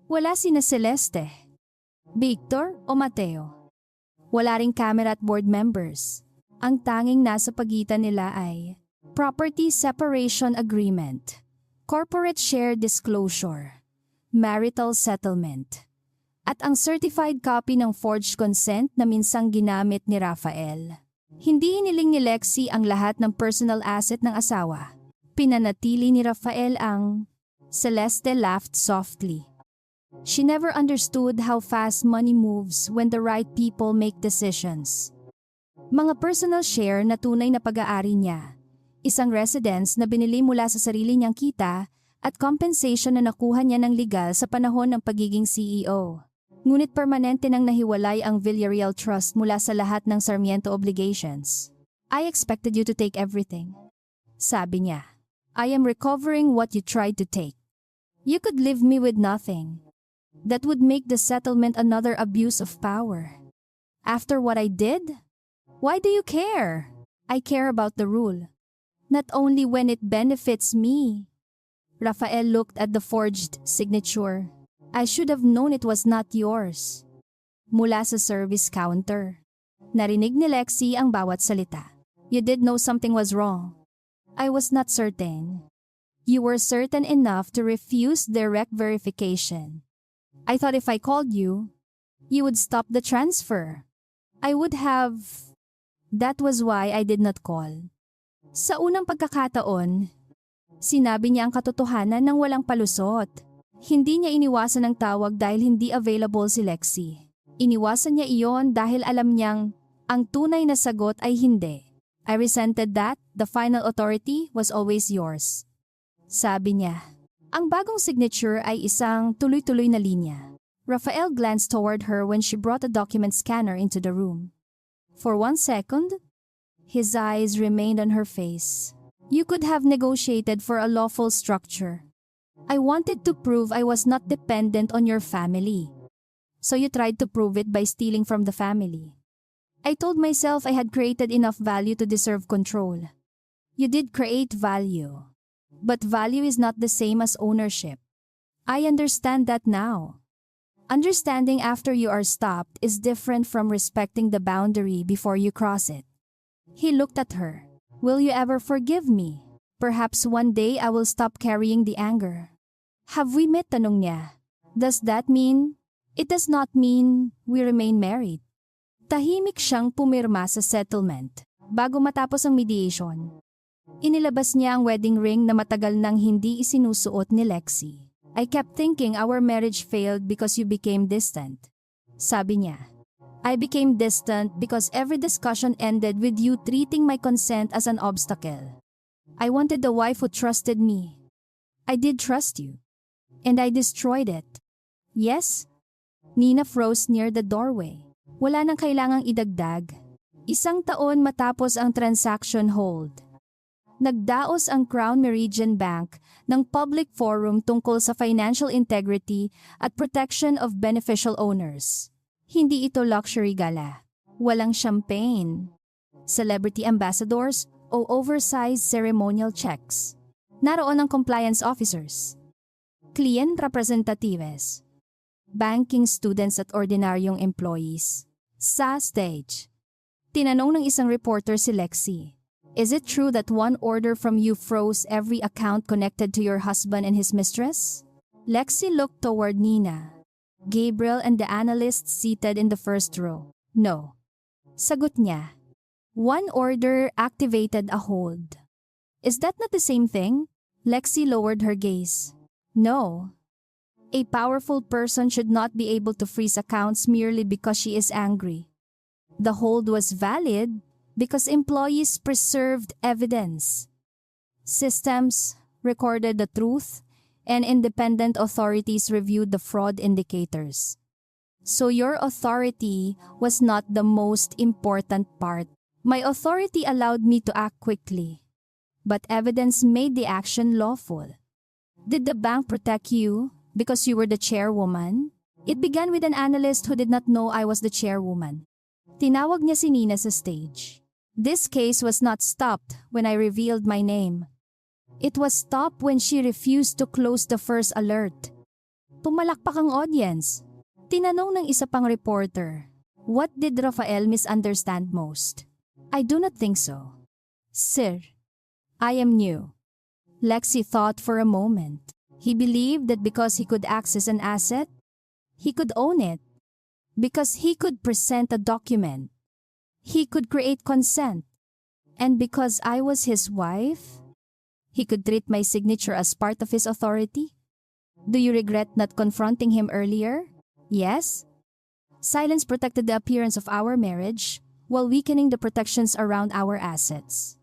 Wala sina Celeste, Victor o Mateo. Wala ring camera at board members. Ang tanging nasa pagitan nila ay Property Separation Agreement, Corporate Share Disclosure, Marital Settlement, at ang certified copy ng forged consent na minsang ginamit ni Rafael. Hindi iniling ni Lexi ang lahat ng personal asset ng asawa. Pinanatili ni Rafael ang Celeste laughed softly. She never understood how fast money moves when the right people make decisions. Mga personal share na tunay na pag-aari niya, isang residence na binili mula sa sarili niyang kita at compensation na nakuha niya ng legal sa panahon ng pagiging CEO. Ngunit permanente nang nahiwalay ang Villarreal Trust mula sa lahat ng Sarmiento obligations. I expected you to take everything. Sabi niya, I am recovering what you tried to take. You could leave me with nothing. That would make the settlement another abuse of power. After what I did? Why do you care? I care about the rule. Not only when it benefits me. Rafael looked at the forged signature. I should have known it was not yours. Mula sa service counter. Narinig ni Lexi ang bawat salita. You did know something was wrong. I was not certain. You were certain enough to refuse direct verification. I thought if I called you, you would stop the transfer. I would have... That was why I did not call. Sa unang pagkakataon, sinabi niya ang katotohanan ng walang palusot. Hindi niya iniwasan ang tawag dahil hindi available si Lexi. Iniwasan niya iyon dahil alam niyang ang tunay na sagot ay hindi. I resented that the final authority was always yours. Sabi niya. Ang bagong signature ay isang tuloy-tuloy na linya. Rafael glanced toward her when she brought a document scanner into the room. For 1 second, his eyes remained on her face. You could have negotiated for a lawful structure. I wanted to prove I was not dependent on your family. So you tried to prove it by stealing from the family. I told myself I had created enough value to deserve control. You did create value. But value is not the same as ownership. I understand that now. Understanding after you are stopped is different from respecting the boundary before you cross it. He looked at her. Will you ever forgive me? Perhaps one day I will stop carrying the anger. Have we met? Tanong niya. Does that mean? It does not mean we remain married. Tahimik siyang pumirma sa settlement bago matapos ang mediation. Inilabas niya ang wedding ring na matagal nang hindi isinusuot ni Lexi. I kept thinking our marriage failed because you became distant. Sabi niya, I became distant because every discussion ended with you treating my consent as an obstacle. I wanted a wife who trusted me. I did trust you. And I destroyed it. Yes? Nina froze near the doorway. Wala nang kailangang idagdag. 1 taon matapos ang transaction hold. Nagdaos ang Crown Meridian Bank ng public forum tungkol sa financial integrity at protection of beneficial owners. Hindi ito luxury gala. Walang champagne, celebrity ambassadors o oversized ceremonial checks. Naroon ang compliance officers, client representatives, banking students at ordinaryong employees. Sa stage, tinanong ng isang reporter si Lexi, is it true that one order from you froze every account connected to your husband and his mistress? Lexi looked toward Nina, Gabriel and the analysts seated in the first row. No. Sagot niya. One order activated a hold. Is that not the same thing? Lexi lowered her gaze. No. A powerful person should not be able to freeze accounts merely because she is angry. The hold was valid because employees preserved evidence. Systems recorded the truth, and independent authorities reviewed the fraud indicators. So your authority was not the most important part. My authority allowed me to act quickly, but evidence made the action lawful. Did the bank protect you because you were the chairwoman? It began with an analyst who did not know I was the chairwoman. Tinawag niya si Nina sa stage. This case was not stopped when I revealed my name. It was stopped when she refused to close the first alert. Pumalakpak ang audience. Tinanong ng isa pang reporter, "What did Rafael misunderstand most?" "I do not think so. Sir, I am new." Lexi thought for a moment. He believed that because he could access an asset, he could own it. Because he could present a document, he could create consent. And because I was his wife, he could treat my signature as part of his authority. Do you regret not confronting him earlier? Yes. Silence protected the appearance of our marriage, while weakening the protections around our assets.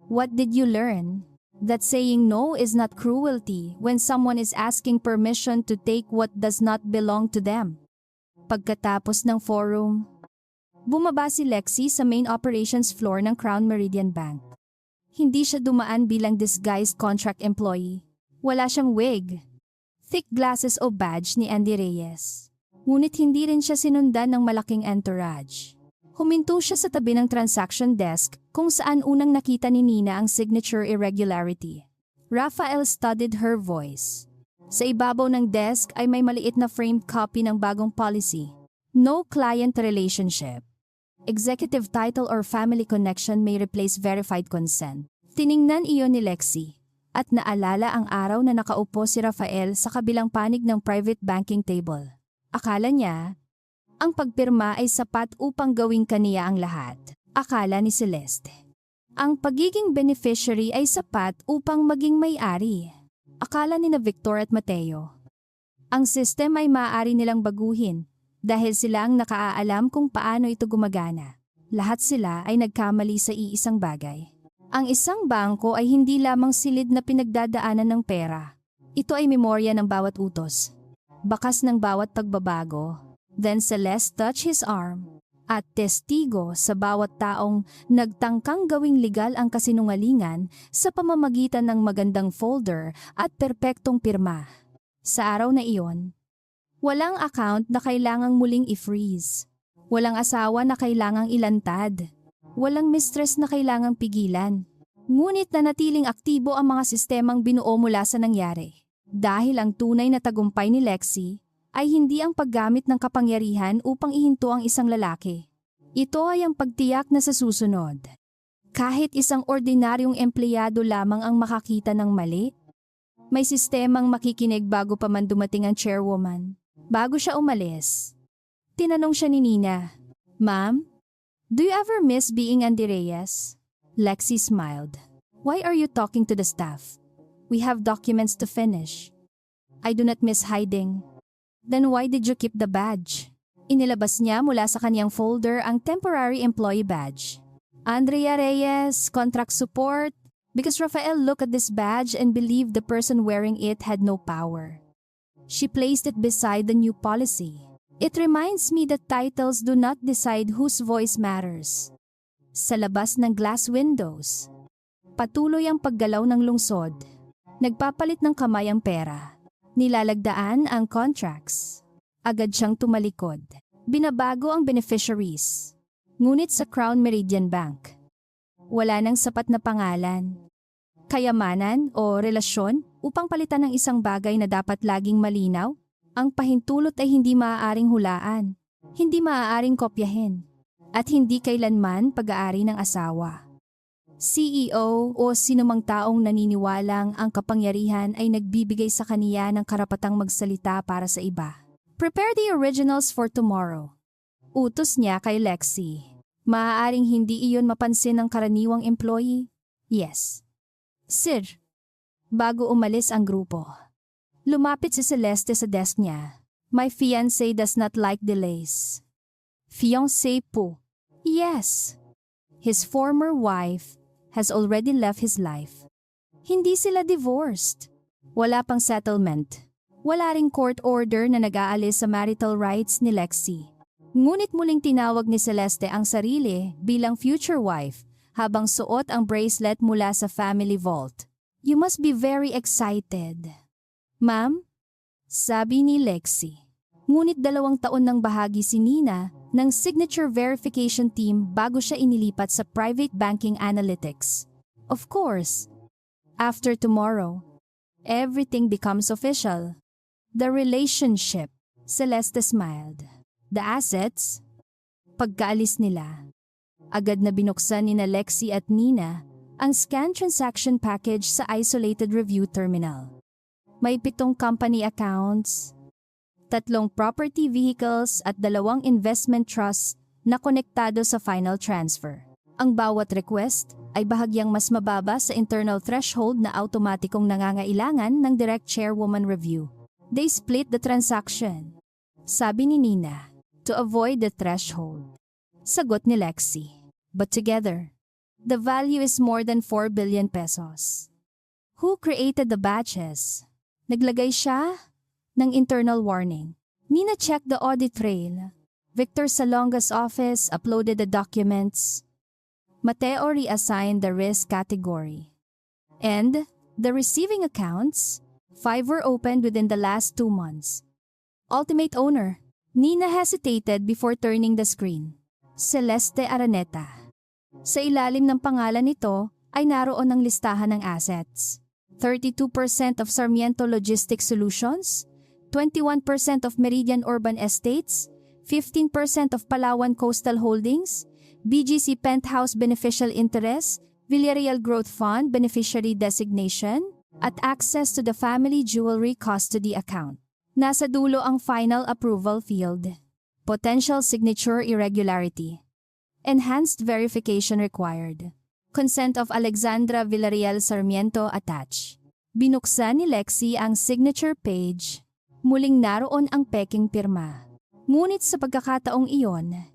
What did you learn? That saying no is not cruelty when someone is asking permission to take what does not belong to them. Pagkatapos ng forum, bumaba si Lexi sa main operations floor ng Crown Meridian Bank. Hindi siya dumaan bilang disguised contract employee. Wala siyang wig, thick glasses o badge ni Andy Reyes. Ngunit hindi rin siya sinundan ng malaking entourage. Huminto siya sa tabi ng transaction desk kung saan unang nakita ni Nina ang signature irregularity. Rafael studied her voice. Sa ibabaw ng desk ay may maliit na framed copy ng bagong policy. No client relationship. Executive title or family connection may replace verified consent. Tiningnan iyon ni Lexi at naalala ang araw na nakaupo si Rafael sa kabilang panig ng private banking table. Akala niya, ang pagpirma ay sapat upang gawing kaniya ang lahat. Akala ni Celeste. Ang pagiging beneficiary ay sapat upang maging may-ari. Akala ni na Victor at Mateo. Ang system ay maaari nilang baguhin dahil sila ang nakakaalam kung paano ito gumagana. Lahat sila ay nagkamali sa iisang bagay. Ang isang bangko ay hindi lamang silid na pinagdadaanan ng pera. Ito ay memorya ng bawat utos. Bakas ng bawat pagbabago. Then Celeste touched his arm. At testigo sa bawat taong nagtangkang gawing legal ang kasinungalingan sa pamamagitan ng magandang folder at perpektong pirma. Sa araw na iyon, walang account na kailangang muling i-freeze. Walang asawa na kailangang ilantad. Walang mistress na kailangang pigilan. Ngunit nanatiling aktibo ang mga sistemang binuo mula sa nangyari. Dahil ang tunay na tagumpay ni Lexi ay hindi ang paggamit ng kapangyarihan upang ihinto ang isang lalaki. Ito ay ang pagtiyak na sa susunod. Kahit isang ordinaryong empleyado lamang ang makakita ng mali, may sistemang makikinig bago pa man dumating ang chairwoman. Bago siya umalis, tinanong siya ni Nina, "Ma'am, do you ever miss being Andy Reyes?" Lexi smiled. "Why are you talking to the staff? We have documents to finish." "I do not miss hiding." "Then why did you keep the badge?" Inilabas niya mula sa kanyang folder ang temporary employee badge. "Andrea Reyes, contract support." Because Rafael looked at this badge and believed the person wearing it had no power. She placed it beside the new policy. "It reminds me that titles do not decide whose voice matters." Sa labas ng glass windows, patuloy ang paggalaw ng lungsod. Nagpapalit ng kamay ang pera. Nilalagdaan ang contracts. Agad siyang tumalikod. Binabago ang beneficiaries. Ngunit sa Crown Meridian Bank, wala nang sapat na pangalan, kayamanan o relasyon upang palitan ng isang bagay na dapat laging malinaw. Ang pahintulot ay hindi maaaring hulaan, hindi maaaring kopyahin, at hindi kailanman pag-aari ng asawa. CEO o sinumang taong naniniwalang ang kapangyarihan ay nagbibigay sa kaniya ng karapatang magsalita para sa iba. "Prepare the originals for tomorrow." Utos niya kay Lexi. Maaaring hindi iyon mapansin ng karaniwang employee. "Yes, sir." Bago umalis ang grupo, lumapit si Celeste sa desk niya. "My fiancé does not like delays." "Fiancé po?" "Yes. His former wife has already left his life." Hindi sila divorced. Wala pang settlement. Wala ring court order na nag-aalis sa marital rights ni Lexi. Ngunit muling tinawag ni Celeste ang sarili bilang future wife habang suot ang bracelet mula sa family vault. "You must be very excited." "Ma'am?" sabi ni Lexi. Ngunit 2 taon nang bahagi si Nina ng signature verification team bago siya inilipat sa private banking analytics. "Of course." After tomorrow, everything becomes official. The relationship, Celeste smiled. The assets, pagkaalis nila. Agad na binuksan ni Lexi at Nina ang scan transaction package sa isolated review terminal. May 7 company accounts, 3 property vehicles at 2 investment trusts na konektado sa final transfer. Ang bawat request ay bahagyang mas mababa sa internal threshold na automatikong nangangailangan ng direct chairwoman review. They split the transaction, sabi ni Nina, to avoid the threshold. Sagot ni Lexi. But together, the value is more than 4 billion pesos. Who created the batches? Naglagay siya ng internal warning. Nina checked the audit trail. Victor Salonga's office uploaded the documents. Mateo reassigned the risk category. And the receiving accounts, 5 were opened within the last 2 months. Ultimate owner. Nina hesitated before turning the screen. Celeste Araneta. Sa ilalim ng pangalan nito ay naroon ang listahan ng assets. 32% of Sarmiento Logistics Solutions, 21% of Meridian Urban Estates, 15% of Palawan Coastal Holdings, BGC Penthouse Beneficial Interest, Villarreal Growth Fund Beneficiary Designation, at access to the Family Jewelry Custody Account. Nasa dulo ang final approval field. Potential signature irregularity. Enhanced verification required. Consent of Alexandra Villarreal Sarmiento attached. Binuksan ni Lexi ang signature page. Muling naroon ang peking pirma. Ngunit sa pagkakataong iyon,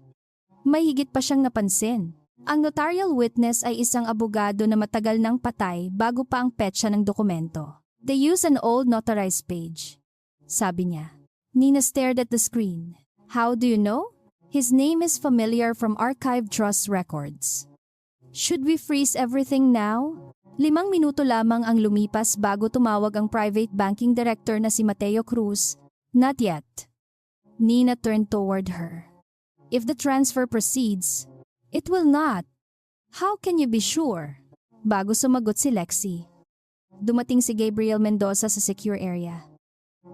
may higit pa siyang napansin. Ang notarial witness ay isang abogado na matagal nang patay bago pa ang petsa ng dokumento. They use an old notarized page. Sabi niya. Nina stared at the screen. How do you know? His name is familiar from archived trust records. Should we freeze everything now? 5 minuto lamang ang lumipas bago tumawag ang private banking director na si Mateo Cruz. Not yet. Nina turned toward her. If the transfer proceeds, it will not. How can you be sure? Bago sumagot si Lexi. Dumating si Gabriel Mendoza sa secure area.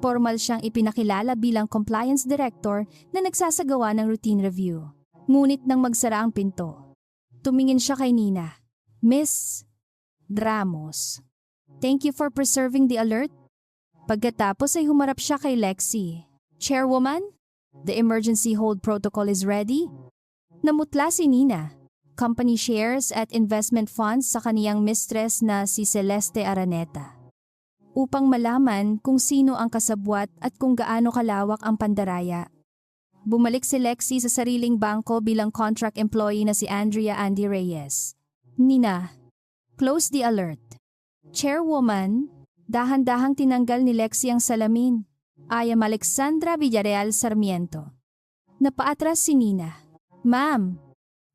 Formal siyang ipinakilala bilang compliance director na nagsasagawa ng routine review. Ngunit nang magsara ang pinto, tumingin siya kay Nina. Miss Ramos, thank you for preserving the alert. Pagkatapos ay humarap siya kay Lexi. Chairwoman, the emergency hold protocol is ready. Namutla si Nina. Company shares at investment funds sa kaniyang mistress na si Celeste Araneta. Upang malaman kung sino ang kasabwat at kung gaano kalawak ang pandaraya. Bumalik si Lexi sa sariling bangko bilang contract employee na si Andrea Andy Reyes. Nina, close the alert. Chairwoman, dahan-dahang tinanggal ni Lexi ang salamin. I am Alexandra Villarreal Sarmiento. Napaatras si Nina. Ma'am,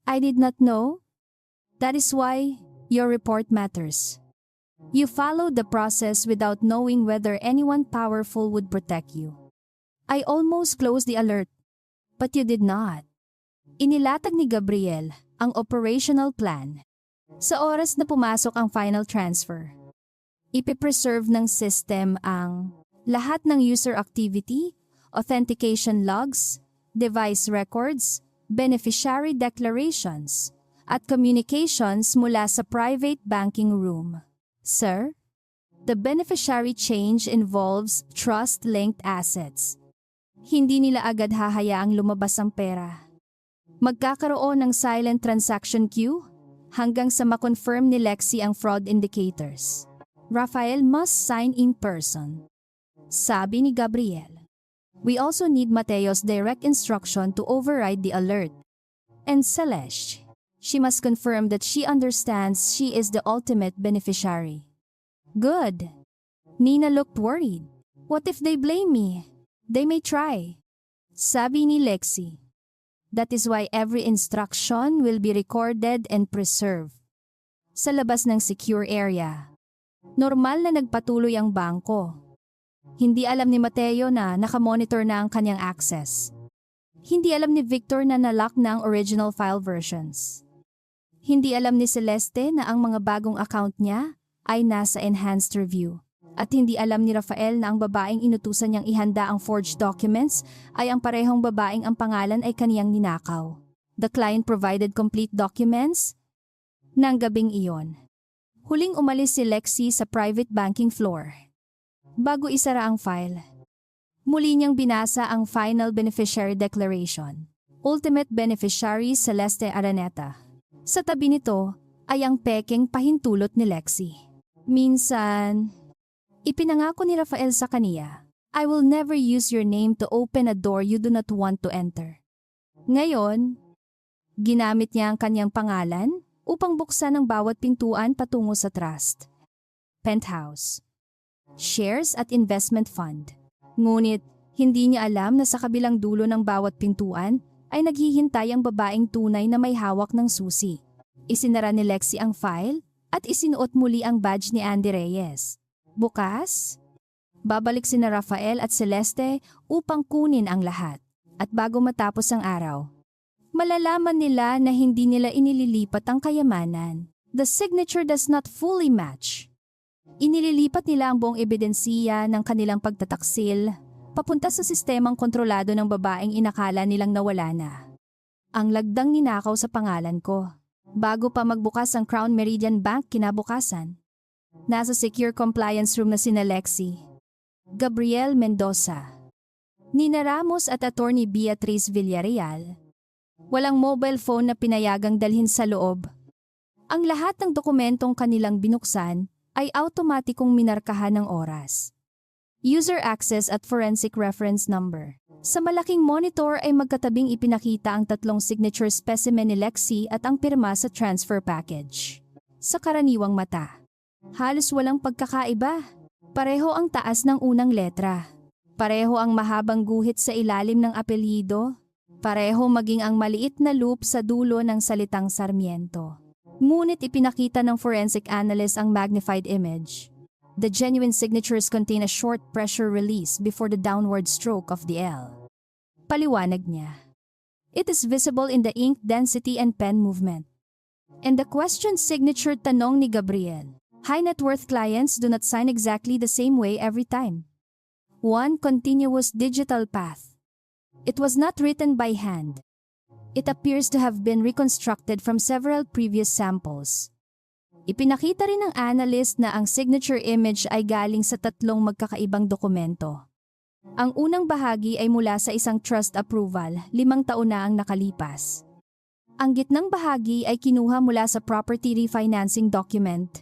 I did not know. That is why your report matters. You followed the process without knowing whether anyone powerful would protect you. I almost closed the alert, but you did not. Inilatag ni Gabriel ang operational plan. Sa oras na pumasok ang final transfer, ipipreserve ng system ang lahat ng user activity, authentication logs, device records, beneficiary declarations, at communications mula sa private banking room. Sir, the beneficiary change involves trust-linked assets. Hindi nila agad hahayaang lumabas ang pera. Magkakaroon ng silent transaction queue hanggang sa makonfirm ni Lexi ang fraud indicators. Rafael must sign in person. Sabi ni Gabriel. We also need Mateo's direct instruction to override the alert. And Celeste, she must confirm that she understands she is the ultimate beneficiary. Good. Nina looked worried. What if they blame me? They may try. Sabi ni Lexi. That is why every instruction will be recorded and preserved. Sa labas ng secure area, normal na nagpatuloy ang bangko. Hindi alam ni Mateo na nakamonitor na ang kanyang access. Hindi alam ni Victor na nalock na ang original file versions. Hindi alam ni Celeste na ang mga bagong account niya ay nasa enhanced review. At hindi alam ni Rafael na ang babaeng inutusan niyang ihanda ang forged documents ay ang parehong babaeng ang pangalan ay kanyang ninakaw. The client provided complete documents ng gabing iyon. Huling umalis si Lexi sa private banking floor. Bago isara ang file, muli niyang binasa ang Final Beneficiary Declaration. Ultimate Beneficiary Celeste Araneta. Sa tabi nito ay ang pekeng pahintulot ni Lexi. Minsan, ipinangako ni Rafael sa kaniya, I will never use your name to open a door you do not want to enter. Ngayon, ginamit niya ang kanyang pangalan upang buksan ang bawat pintuan patungo sa trust, penthouse, shares at investment fund. Ngunit, hindi niya alam na sa kabilang dulo ng bawat pintuan ay naghihintay ang babaeng tunay na may hawak ng susi. Isinara ni Lexi ang file at isinuot muli ang badge ni Andy Reyes. Bukas, babalik sina Rafael at Celeste upang kunin ang lahat. At bago matapos ang araw, malalaman nila na hindi nila inililipat ang kayamanan. The signature does not fully match. Inililipat nila ang buong ebidensiya ng kanilang pagtataksil papunta sa sistemang kontrolado ng babaeng inakala nilang nawala na. Ang lagdang ninakaw sa pangalan ko. Bago pa magbukas ang Crown Meridian Bank kinabukasan, nasa secure compliance room na sina Lexi, Gabriel Mendoza, Nina Ramos at Attorney Beatriz Villarreal. Walang mobile phone na pinayagang dalhin sa loob. Ang lahat ng dokumentong kanilang binuksan ay automatikong minarkahan ng oras. User access at forensic reference number. Sa malaking monitor ay magkatabing ipinakita ang tatlong signature specimen ni Lexi at ang pirma sa transfer package. Sa karaniwang mata, halos walang pagkakaiba. Pareho ang taas ng unang letra. Pareho ang mahabang guhit sa ilalim ng apelyido. Pareho maging ang maliit na loop sa dulo ng salitang Sarmiento. Ngunit ipinakita ng forensic analyst ang magnified image. The genuine signatures contain a short pressure release before the downward stroke of the L. Paliwanag niya. It is visible in the ink density and pen movement. And the question signature tanong ni Gabriel. High net worth clients do not sign exactly the same way every time. One continuous digital path. It was not written by hand. It appears to have been reconstructed from several previous samples. Ipinakita rin ng analyst na ang signature image ay galing sa tatlong magkakaibang dokumento. Ang unang bahagi ay mula sa isang trust approval, 5 taon na ang nakalipas. Ang gitnang bahagi ay kinuha mula sa property refinancing document.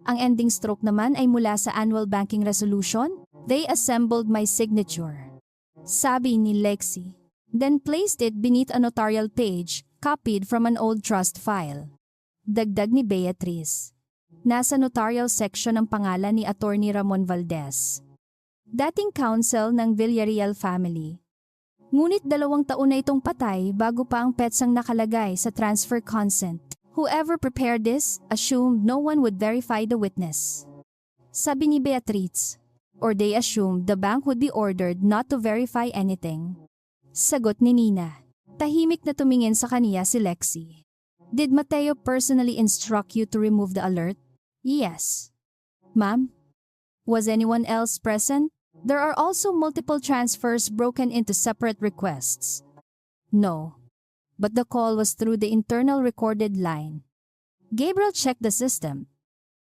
Ang ending stroke naman ay mula sa annual banking resolution. They assembled my signature, sabi ni Lexi, then placed it beneath a notarial page copied from an old trust file. Dagdag ni Beatriz. Nasa notarial section ang pangalan ni Attorney Ramon Valdez, dating counsel ng Villarreal family. Ngunit 2 taon na itong patay bago pa ang petsang nakalagay sa transfer consent. Whoever prepared this assumed no one would verify the witness, sabi ni Beatriz. Or they assumed the bank would be ordered not to verify anything. Sagot ni Nina. Tahimik na tumingin sa kaniya si Lexi. Did Mateo personally instruct you to remove the alert? Yes. Ma'am? Was anyone else present? There are also multiple transfers broken into separate requests. No. But the call was through the internal recorded line. Gabriel checked the system.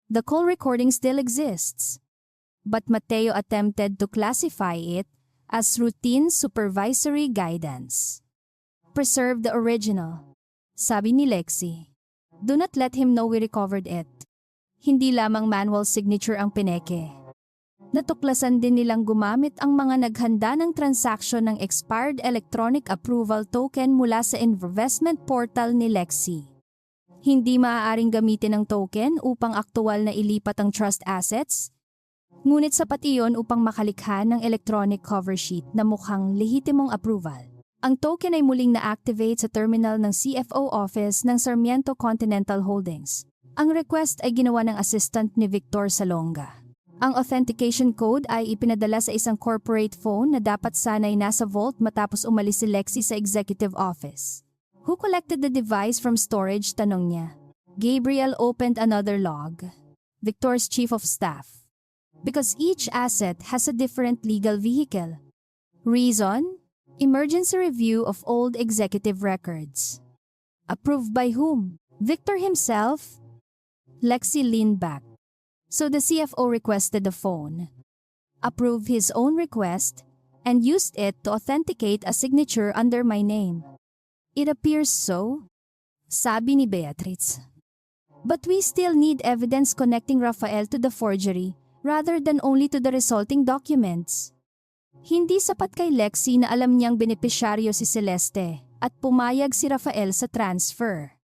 The call recording still exists. But Mateo attempted to classify it as routine supervisory guidance. Preserve the original. Sabi ni Lexi. Do not let him know we recovered it. Hindi lamang manual signature ang pineke. Natuklasan din nilang gumamit ang mga naghanda ng transaksyon ng expired electronic approval token mula sa investment portal ni Lexi. Hindi maaaring gamitin ang token upang aktual na ilipat ang trust assets, ngunit sapat iyon upang makalikha ng electronic cover sheet na mukhang lehitimong approval. Ang token ay muling na-activate sa terminal ng CFO office ng Sarmiento Continental Holdings. Ang request ay ginawa ng assistant ni Victor Salonga. Ang authentication code ay ipinadala sa isang corporate phone na dapat sana'y nasa vault matapos umalis si Lexi sa executive office. Who collected the device from storage? Tanong niya. Gabriel opened another log. Victor's chief of staff. Because each asset has a different legal vehicle. Reason? Emergency review of old executive records. Approved by whom? Victor himself? Lexi leaned back. So the CFO requested the phone, approved his own request, and used it to authenticate a signature under my name. It appears so, sabi ni Beatrice. But we still need evidence connecting Rafael to the forgery rather than only to the resulting documents. Hindi sapat kay Lexi na alam niyang benepisyaryo si Celeste at pumayag si Rafael sa transfer.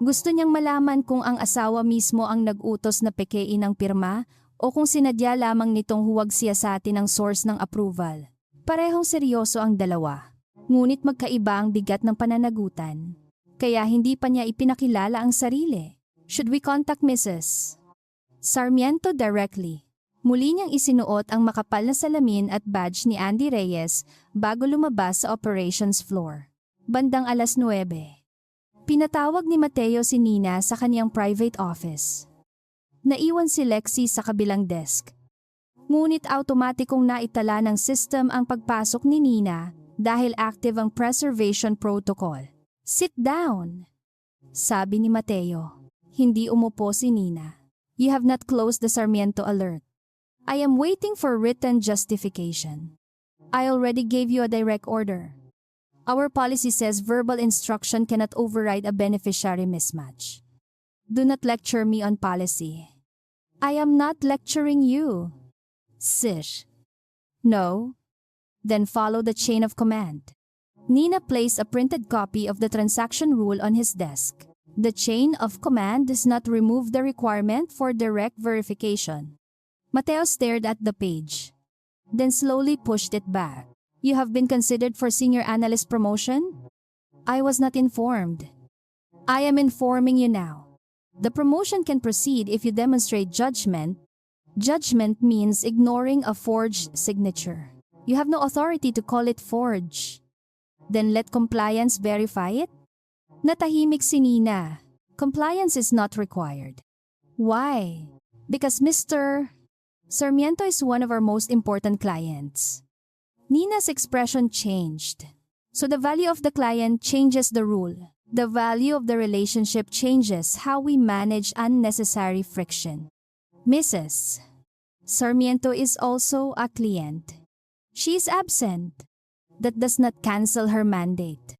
Gusto niyang malaman kung ang asawa mismo ang nag-utos na pekein ang pirma o kung sinadya lamang nitong huwag siyasatin ang source ng approval. Parehong seryoso ang dalawa, ngunit magkaiba ang bigat ng pananagutan. Kaya hindi pa niya ipinakilala ang sarili. Should we contact Mrs. Sarmiento directly? Muli niyang isinuot ang makapal na salamin at badge ni Andy Reyes bago lumabas sa operations floor. Bandang 9:00. Pinatawag ni Mateo si Nina sa kaniyang private office. Naiwan si Lexi sa kabilang desk. Ngunit automatikong naitala ng system ang pagpasok ni Nina dahil active ang preservation protocol. Sit down, sabi ni Mateo. Hindi umupo si Nina. You have not closed the Sarmiento alert. I am waiting for written justification. I already gave you a direct order. Our policy says verbal instruction cannot override a beneficiary mismatch. Do not lecture me on policy. I am not lecturing you. Sish. No? Then follow the chain of command. Nina placed a printed copy of the transaction rule on his desk. The chain of command does not remove the requirement for direct verification. Mateo stared at the page, then slowly pushed it back. You have been considered for senior analyst promotion? I was not informed. I am informing you now. The promotion can proceed if you demonstrate judgment. Judgment means ignoring a forged signature. You have no authority to call it forged. Then let compliance verify it? Natahimik si Nina. Compliance is not required. Why? Because Mr. Sarmiento is one of our most important clients. Nina's expression changed. So the value of the client changes the rule. The value of the relationship changes how we manage unnecessary friction. Mrs. Sarmiento is also a client. She is absent. That does not cancel her mandate.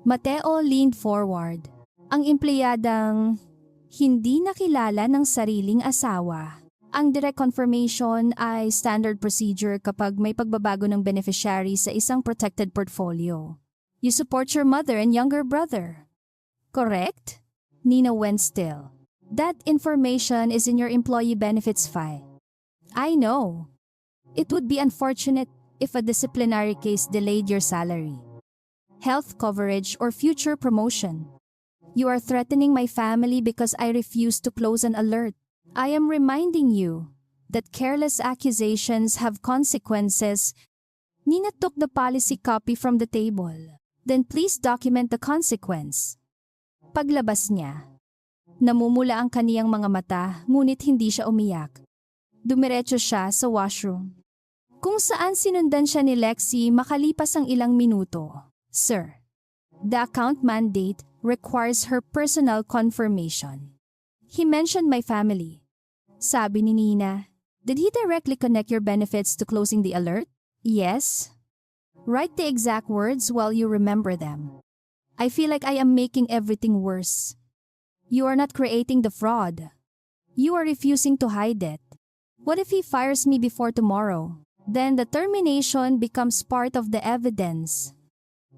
Mateo leaned forward. Ang empleyadang hindi nakilala ng sariling asawa. Ang direct confirmation ay standard procedure kapag may pagbabago ng beneficiary sa isang protected portfolio. You support your mother and younger brother. Correct? Nina went still. That information is in your employee benefits file. I know. It would be unfortunate if a disciplinary case delayed your salary, health coverage, or future promotion. You are threatening my family because I refuse to close an alert. I am reminding you that careless accusations have consequences. Nina took the policy copy from the table. Then please document the consequence. Paglabas niya, namumula ang kaniyang mga mata ngunit hindi siya umiyak. Dumiretso siya sa washroom, kung saan sinundan siya ni Lexi makalipas ang ilang minuto. Sir, the account mandate requires her personal confirmation. He mentioned my family. Sabi ni Nina, did he directly connect your benefits to closing the alert? Yes. Write the exact words while you remember them. I feel like I am making everything worse. You are not creating the fraud. You are refusing to hide it. What if he fires me before tomorrow? Then the termination becomes part of the evidence.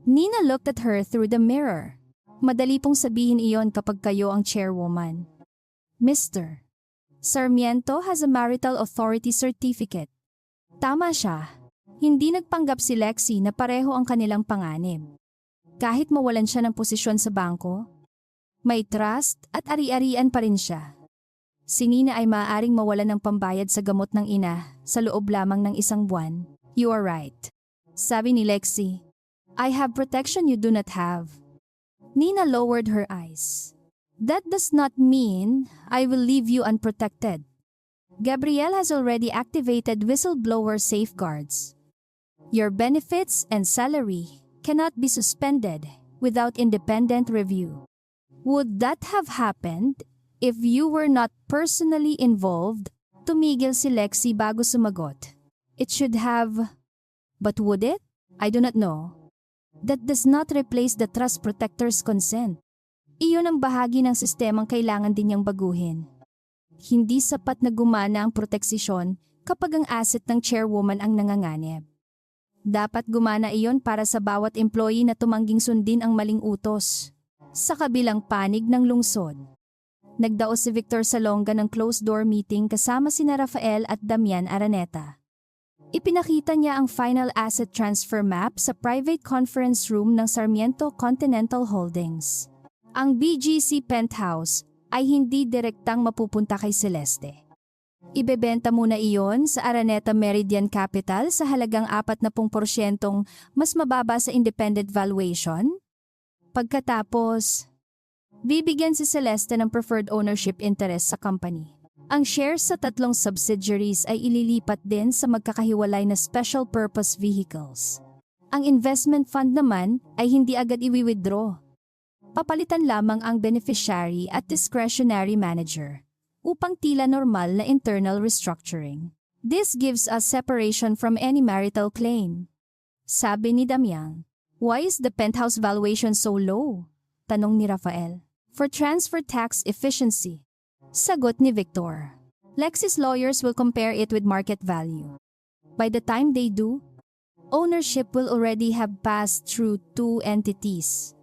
Nina looked at her through the mirror. Madali pong sabihin iyon kapag kayo ang chairwoman. Mr. Sarmiento has a marital authority certificate. Tama siya. Hindi nagpanggap si Lexi na pareho ang kanilang panganib. Kahit mawalan siya ng posisyon sa bangko, may trust at ari-arian pa rin siya. Si Nina ay maaaring mawalan ng pambayad sa gamot ng ina sa loob lamang ng 1 buwan. You are right. Sabi ni Lexi, I have protection you do not have. Nina lowered her eyes. That does not mean I will leave you unprotected. Gabriel has already activated whistleblower safeguards. Your benefits and salary cannot be suspended without independent review. Would that have happened if you were not personally involved? Tumigil si Lexi bago sumagot. It should have. But would it? I do not know. That does not replace the trust protector's consent. Iyon ang bahagi ng sistemang kailangan din niyang baguhin. Hindi sapat na gumana ang proteksyon kapag ang asset ng chairwoman ang nanganganib. Dapat gumana iyon para sa bawat employee na tumangging sundin ang maling utos. Sa kabilang panig ng lungsod, nagdaos si Victor sa longga ng closed-door meeting kasama sina Rafael at Damian Araneta. Ipinakita niya ang final asset transfer map sa private conference room ng Sarmiento Continental Holdings. Ang BGC penthouse ay hindi direktang mapupunta kay Celeste. Ibebenta muna iyon sa Araneta Meridian Capital sa halagang 40% mas mababa sa independent valuation. Pagkatapos, bibigyan si Celeste ng preferred ownership interest sa company. Ang shares sa 3 subsidiaries ay ililipat din sa magkakahiwalay na special purpose vehicles. Ang investment fund naman ay hindi agad iwi-withdraw. Papalitan lamang ang beneficiary at discretionary manager upang tila normal na internal restructuring. This gives us separation from any marital claim. Sabi ni Damian. Why is the penthouse valuation so low? Tanong ni Rafael. For transfer tax efficiency. Sagot ni Victor. Lexi's lawyers will compare it with market value. By the time they do, ownership will already have passed through 2 entities.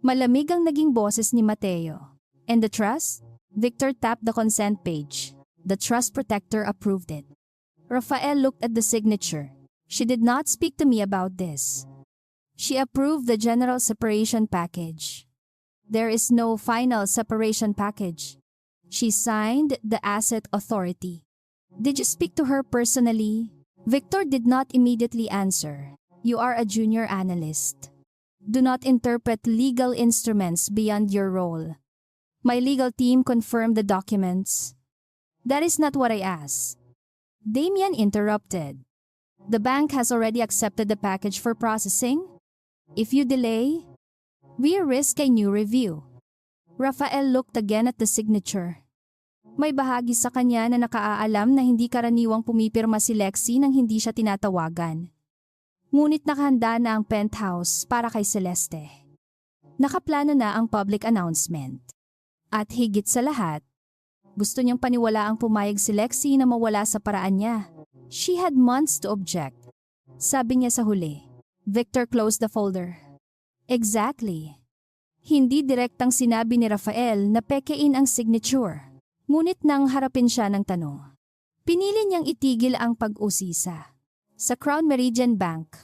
Malamig ang naging boses ni Mateo. And the trust? Victor tapped the consent page. The trust protector approved it. Rafael looked at the signature. She did not speak to me about this. She approved the general separation package. There is no final separation package. She signed the asset authority. Did you speak to her personally? Victor did not immediately answer. You are a junior analyst. Do not interpret legal instruments beyond your role. My legal team confirmed the documents. That is not what I asked. Damian interrupted. The bank has already accepted the package for processing. If you delay, we risk a new review. Rafael looked again at the signature. May bahagi sa kanya na nakakaalam na hindi karaniwang pumipirma si Lexi nang hindi siya tinatawagan. Ngunit nakahanda na ang penthouse para kay Celeste. Nakaplano na ang public announcement. At higit sa lahat, gusto niyang paniwalaang pumayag si Lexi na mawala sa paraan niya. She had months to object. Sabi niya sa huli. Victor closed the folder. Exactly. Hindi direktang sinabi ni Rafael na pekein ang signature. Ngunit nang harapin siya ng tanong, pinili niyang itigil ang pag-usisa. Sa Crown Meridian Bank,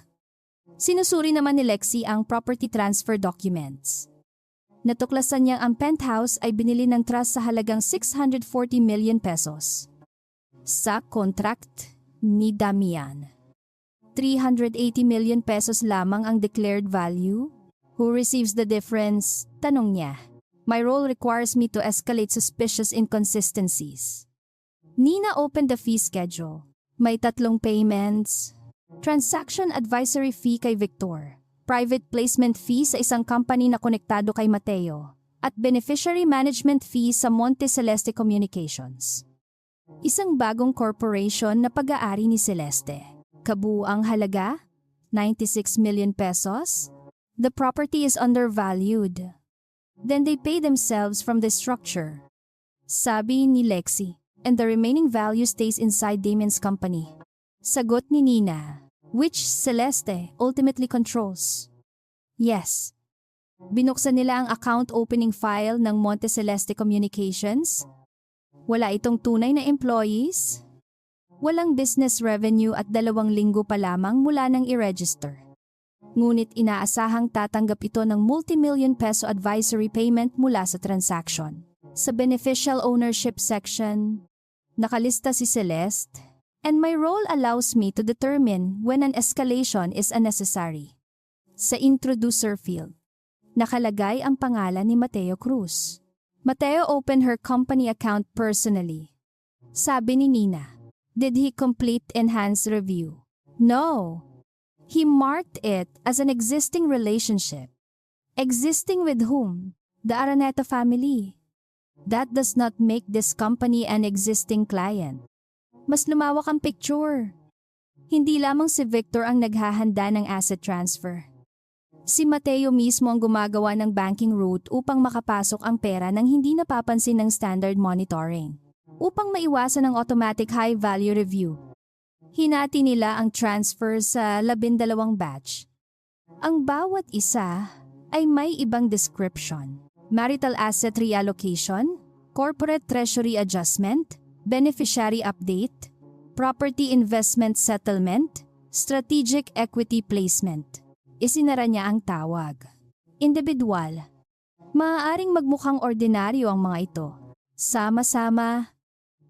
sinusuri naman ni Lexi ang property transfer documents. Natuklasan niyang ang penthouse ay binili ng trust sa halagang 640 million pesos. Sa contract ni Damian, 380 million pesos lamang ang declared value. Who receives the difference? Tanong niya. My role requires me to escalate suspicious inconsistencies. Nina opened the fee schedule. May 3 payments. Transaction advisory fee kay Victor. Private placement fee sa isang company na konektado kay Mateo. At beneficiary management fee sa Monte Celeste Communications. Isang bagong corporation na pag-aari ni Celeste. Kabuuang halaga? 96 million pesos? The property is undervalued. Then they pay themselves from the structure. Sabi ni Lexi. And the remaining value stays inside Damian's company. Sagot ni Nina. Which Celeste ultimately controls. Yes. Binuksan nila ang account opening file ng Monte Celeste Communications. Wala itong tunay na employees. Walang business revenue at 2 linggo pa lamang mula nang i-register. Ngunit inaasahang tatanggap ito ng multi-million peso advisory payment mula sa transaction. Sa beneficial ownership section, nakalista si Celeste. And my role allows me to determine when an escalation is unnecessary. Sa introducer field, nakalagay ang pangalan ni Mateo Cruz. Mateo opened her company account personally. Sabi ni Nina. Did he complete enhanced review? No. He marked it as an existing relationship. Existing with whom? The Araneta family. That does not make this company an existing client. Mas lumawak ang picture. Hindi lamang si Victor ang naghahanda ng asset transfer. Si Mateo mismo ang gumagawa ng banking route upang makapasok ang pera nang hindi napapansin ng standard monitoring. Upang maiwasan ang automatic high-value review. Hinati nila ang transfer sa 12 batch. Ang bawat isa ay may ibang description. Marital asset reallocation, corporate treasury adjustment, beneficiary update, property investment settlement, strategic equity placement. Isinara niya ang tawag. Individual. Maaaring magmukhang ordinaryo ang mga ito. Sama-sama,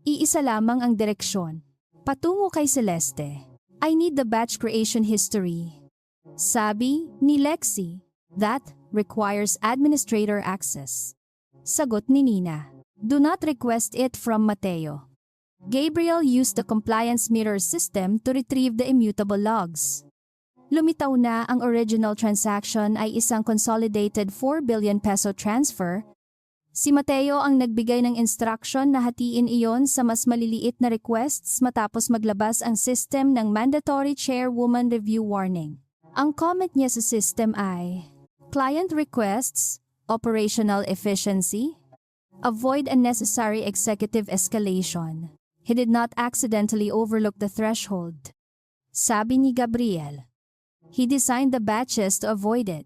iisa lamang ang direksyon. Patungo kay Celeste. I need the batch creation history. Sabi ni Lexi, that requires administrator access. Sagot ni Nina. Do not request it from Mateo. Gabriel used the compliance mirror system to retrieve the immutable logs. Lumitaw na ang original transaction ay isang consolidated 4 billion peso transfer. Si Mateo ang nagbigay ng instruction na hatiin iyon sa mas maliliit na requests matapos maglabas ang system ng mandatory chairwoman review warning. Ang comment niya sa system ay, client requests, operational efficiency, avoid unnecessary executive escalation. He did not accidentally overlook the threshold. Sabi ni Gabriel. He designed the batches to avoid it.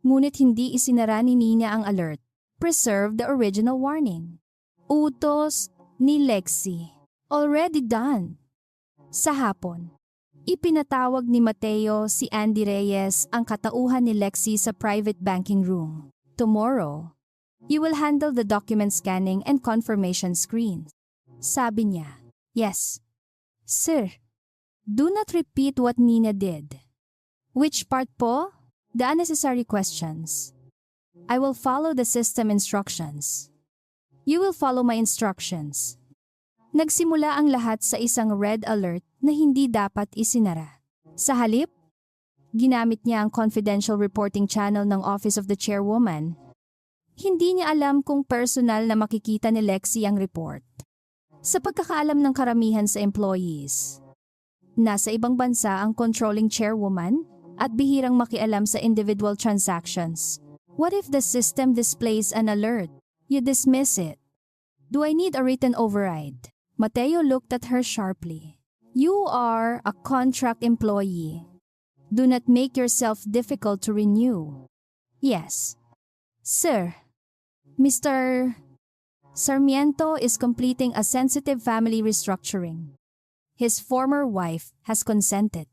Ngunit hindi isinara ni Nina ang alert. Preserve the original warning. Utos ni Lexi. Already done. Sa hapon, ipinatawag ni Mateo si Andy Reyes ang katauhan ni Lexi sa private banking room. Tomorrow, you will handle the document scanning and confirmation screens. Sabi niya, yes. Sir, do not repeat what Nina did. Which part po? The unnecessary questions. I will follow the system instructions. You will follow my instructions. Nagsimula ang lahat sa isang red alert na hindi dapat isinara. Sa halip, ginamit niya ang confidential reporting channel ng Office of the Chairwoman. Hindi niya alam kung personal na makikita ni Lexi ang report. Sa pagkakaalam ng karamihan sa employees, nasa ibang bansa ang controlling chairwoman at bihirang makialam sa individual transactions. What if the system displays an alert? You dismiss it. Do I need a written override? Mateo looked at her sharply. You are a contract employee. Do not make yourself difficult to renew. Yes. Sir, Mr. Sarmiento is completing a sensitive family restructuring. His former wife has consented.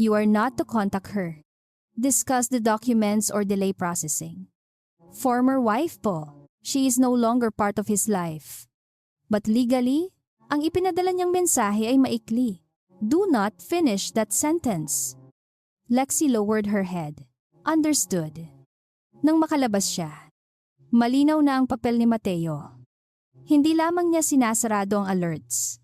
You are not to contact her. Discuss the documents or delay processing. Former wife po. She is no longer part of his life. But legally, ang ipinadala niyang mensahe ay maikli. Do not finish that sentence. Lexi lowered her head. Understood. Nang makalabas siya, malinaw na ang papel ni Mateo. Hindi lamang niya sinasarado ang alerts.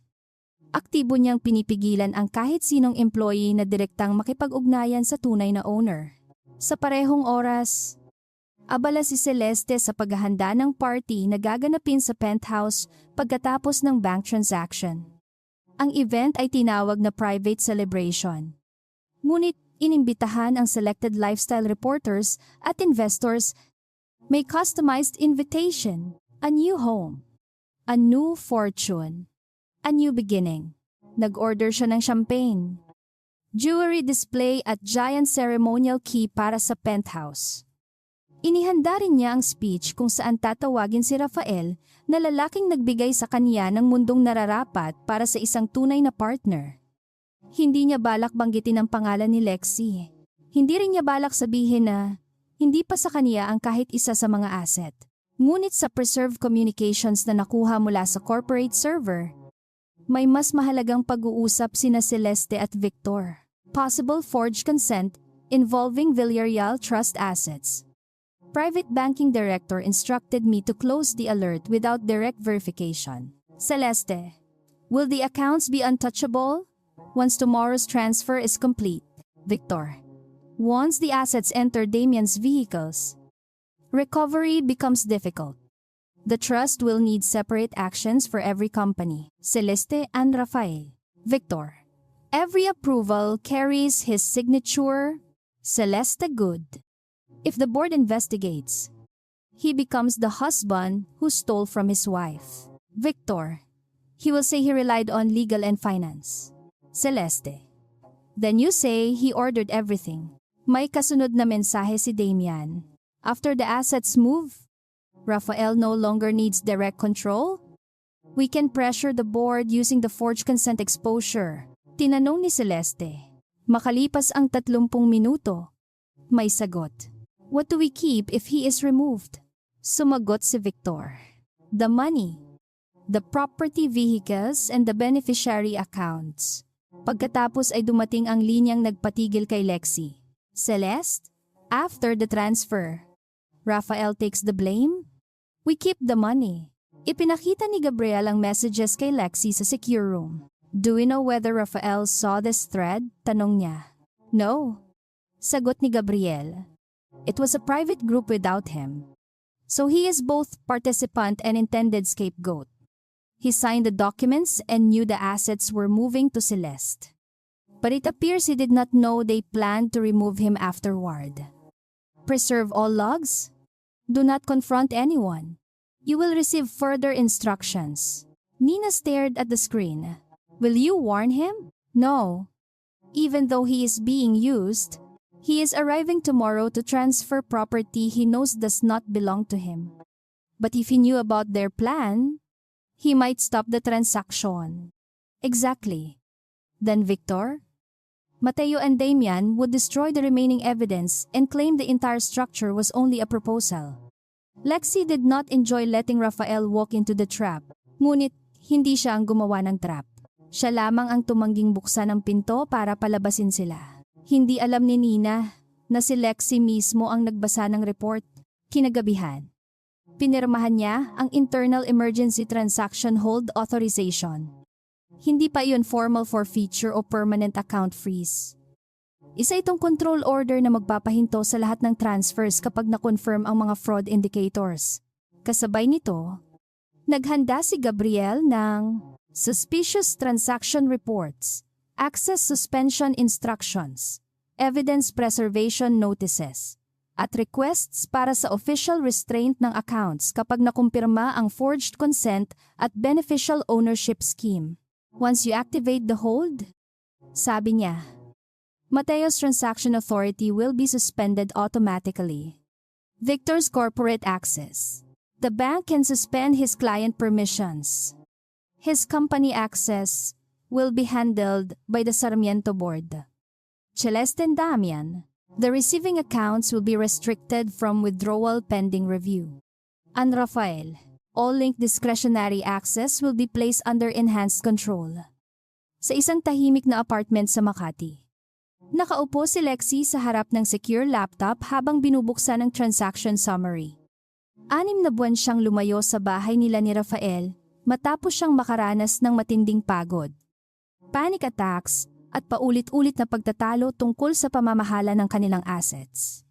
Aktibo niyang pinipigilan ang kahit sinong employee na direktang makipag-ugnayan sa tunay na owner. Sa parehong oras, abala si Celeste sa paghahanda ng party na gaganapin sa penthouse pagkatapos ng bank transaction. Ang event ay tinawag na private celebration. Ngunit inimbitahan ang selected lifestyle reporters at investors. May customized invitation, a new home, a new fortune. A new beginning. Nag-order siya ng champagne. Jewelry display at giant ceremonial key para sa penthouse. Inihanda rin niya ang speech kung saan tatawagin si Rafael na lalaking nagbigay sa kanya ng mundong nararapat para sa isang tunay na partner. Hindi niya balak banggitin ang pangalan ni Lexi. Hindi rin niya balak sabihin na hindi pa sa kanya ang kahit isa sa mga asset. Ngunit sa preserved communications na nakuha mula sa corporate server, may mas mahalagang pag-uusap sina Celeste at Victor. Possible forged consent involving Villarreal trust assets. Private banking director instructed me to close the alert without direct verification. Celeste, Will the accounts be untouchable once tomorrow's transfer is complete? Victor. Once the assets enter Damian's vehicles, recovery becomes difficult. The trust will need separate actions for every company. Celeste and Rafael. Victor. Every approval carries his signature. Celeste good. If the board investigates, he becomes the husband who stole from his wife. Victor. He will say he relied on legal and finance. Celeste. Then you say he ordered everything. May kasunod na mensahe si Damian. After the assets move, Rafael no longer needs direct control? We can pressure the board using the forged consent exposure. Tinanong ni Celeste. Makalipas ang 30 minuto. May sagot. What do we keep if he is removed? Sumagot si Victor. The money, the property vehicles and the beneficiary accounts. Pagkatapos ay dumating ang linyang nagpatigil kay Lexi. Celeste, after the transfer, Rafael takes the blame? We keep the money. Ipinakita ni Gabriel ang messages kay Lexi sa secure room. Do we know whether Rafael saw this thread? Tanong niya. No. Sagot ni Gabriel. It was a private group without him. So he is both participant and intended scapegoat. He signed the documents and knew the assets were moving to Celeste. But it appears he did not know they planned to remove him afterward. Preserve all logs? Do not confront anyone. You will receive further instructions. Nina stared at the screen. Will you warn him? No. Even though he is being used, he is arriving tomorrow to transfer property he knows does not belong to him. But if he knew about their plan, he might stop the transaction. Exactly. Then Victor? Mateo and Damian would destroy the remaining evidence and claim the entire structure was only a proposal. Lexi did not enjoy letting Rafael walk into the trap, ngunit hindi siya ang gumawa ng trap. Siya lamang ang tumangging buksan ang pinto para palabasin sila. Hindi alam ni Nina na si Lexi mismo ang nagbasa ng report. Kinagabihan, pinirmahan niya ang Internal Emergency Transaction Hold Authorization. Hindi pa iyon formal forfeiture o permanent account freeze. Isa itong control order na magpapahinto sa lahat ng transfers kapag na-confirm ang mga fraud indicators. Kasabay nito, naghanda si Gabriel ng Suspicious Transaction Reports, Access Suspension Instructions, Evidence Preservation Notices, at requests para sa official restraint ng accounts kapag nakumpirma ang forged consent at beneficial ownership scheme. Once you activate the hold, sabi niya, Mateo's transaction authority will be suspended automatically. Victor's corporate access. The bank can suspend his client permissions. His company access will be handled by the Sarmiento board. Celeste and Damian. The receiving accounts will be restricted from withdrawal pending review. And Rafael. All linked discretionary access will be placed under enhanced control. Sa isang tahimik na apartment sa Makati. Nakaupo si Lexi sa harap ng secure laptop habang binubuksan ang transaction summary. 6 na buwan siyang lumayo sa bahay nila ni Rafael matapos siyang makaranas ng matinding pagod, panic attacks at paulit-ulit na pagtatalo tungkol sa pamamahala ng kanilang assets.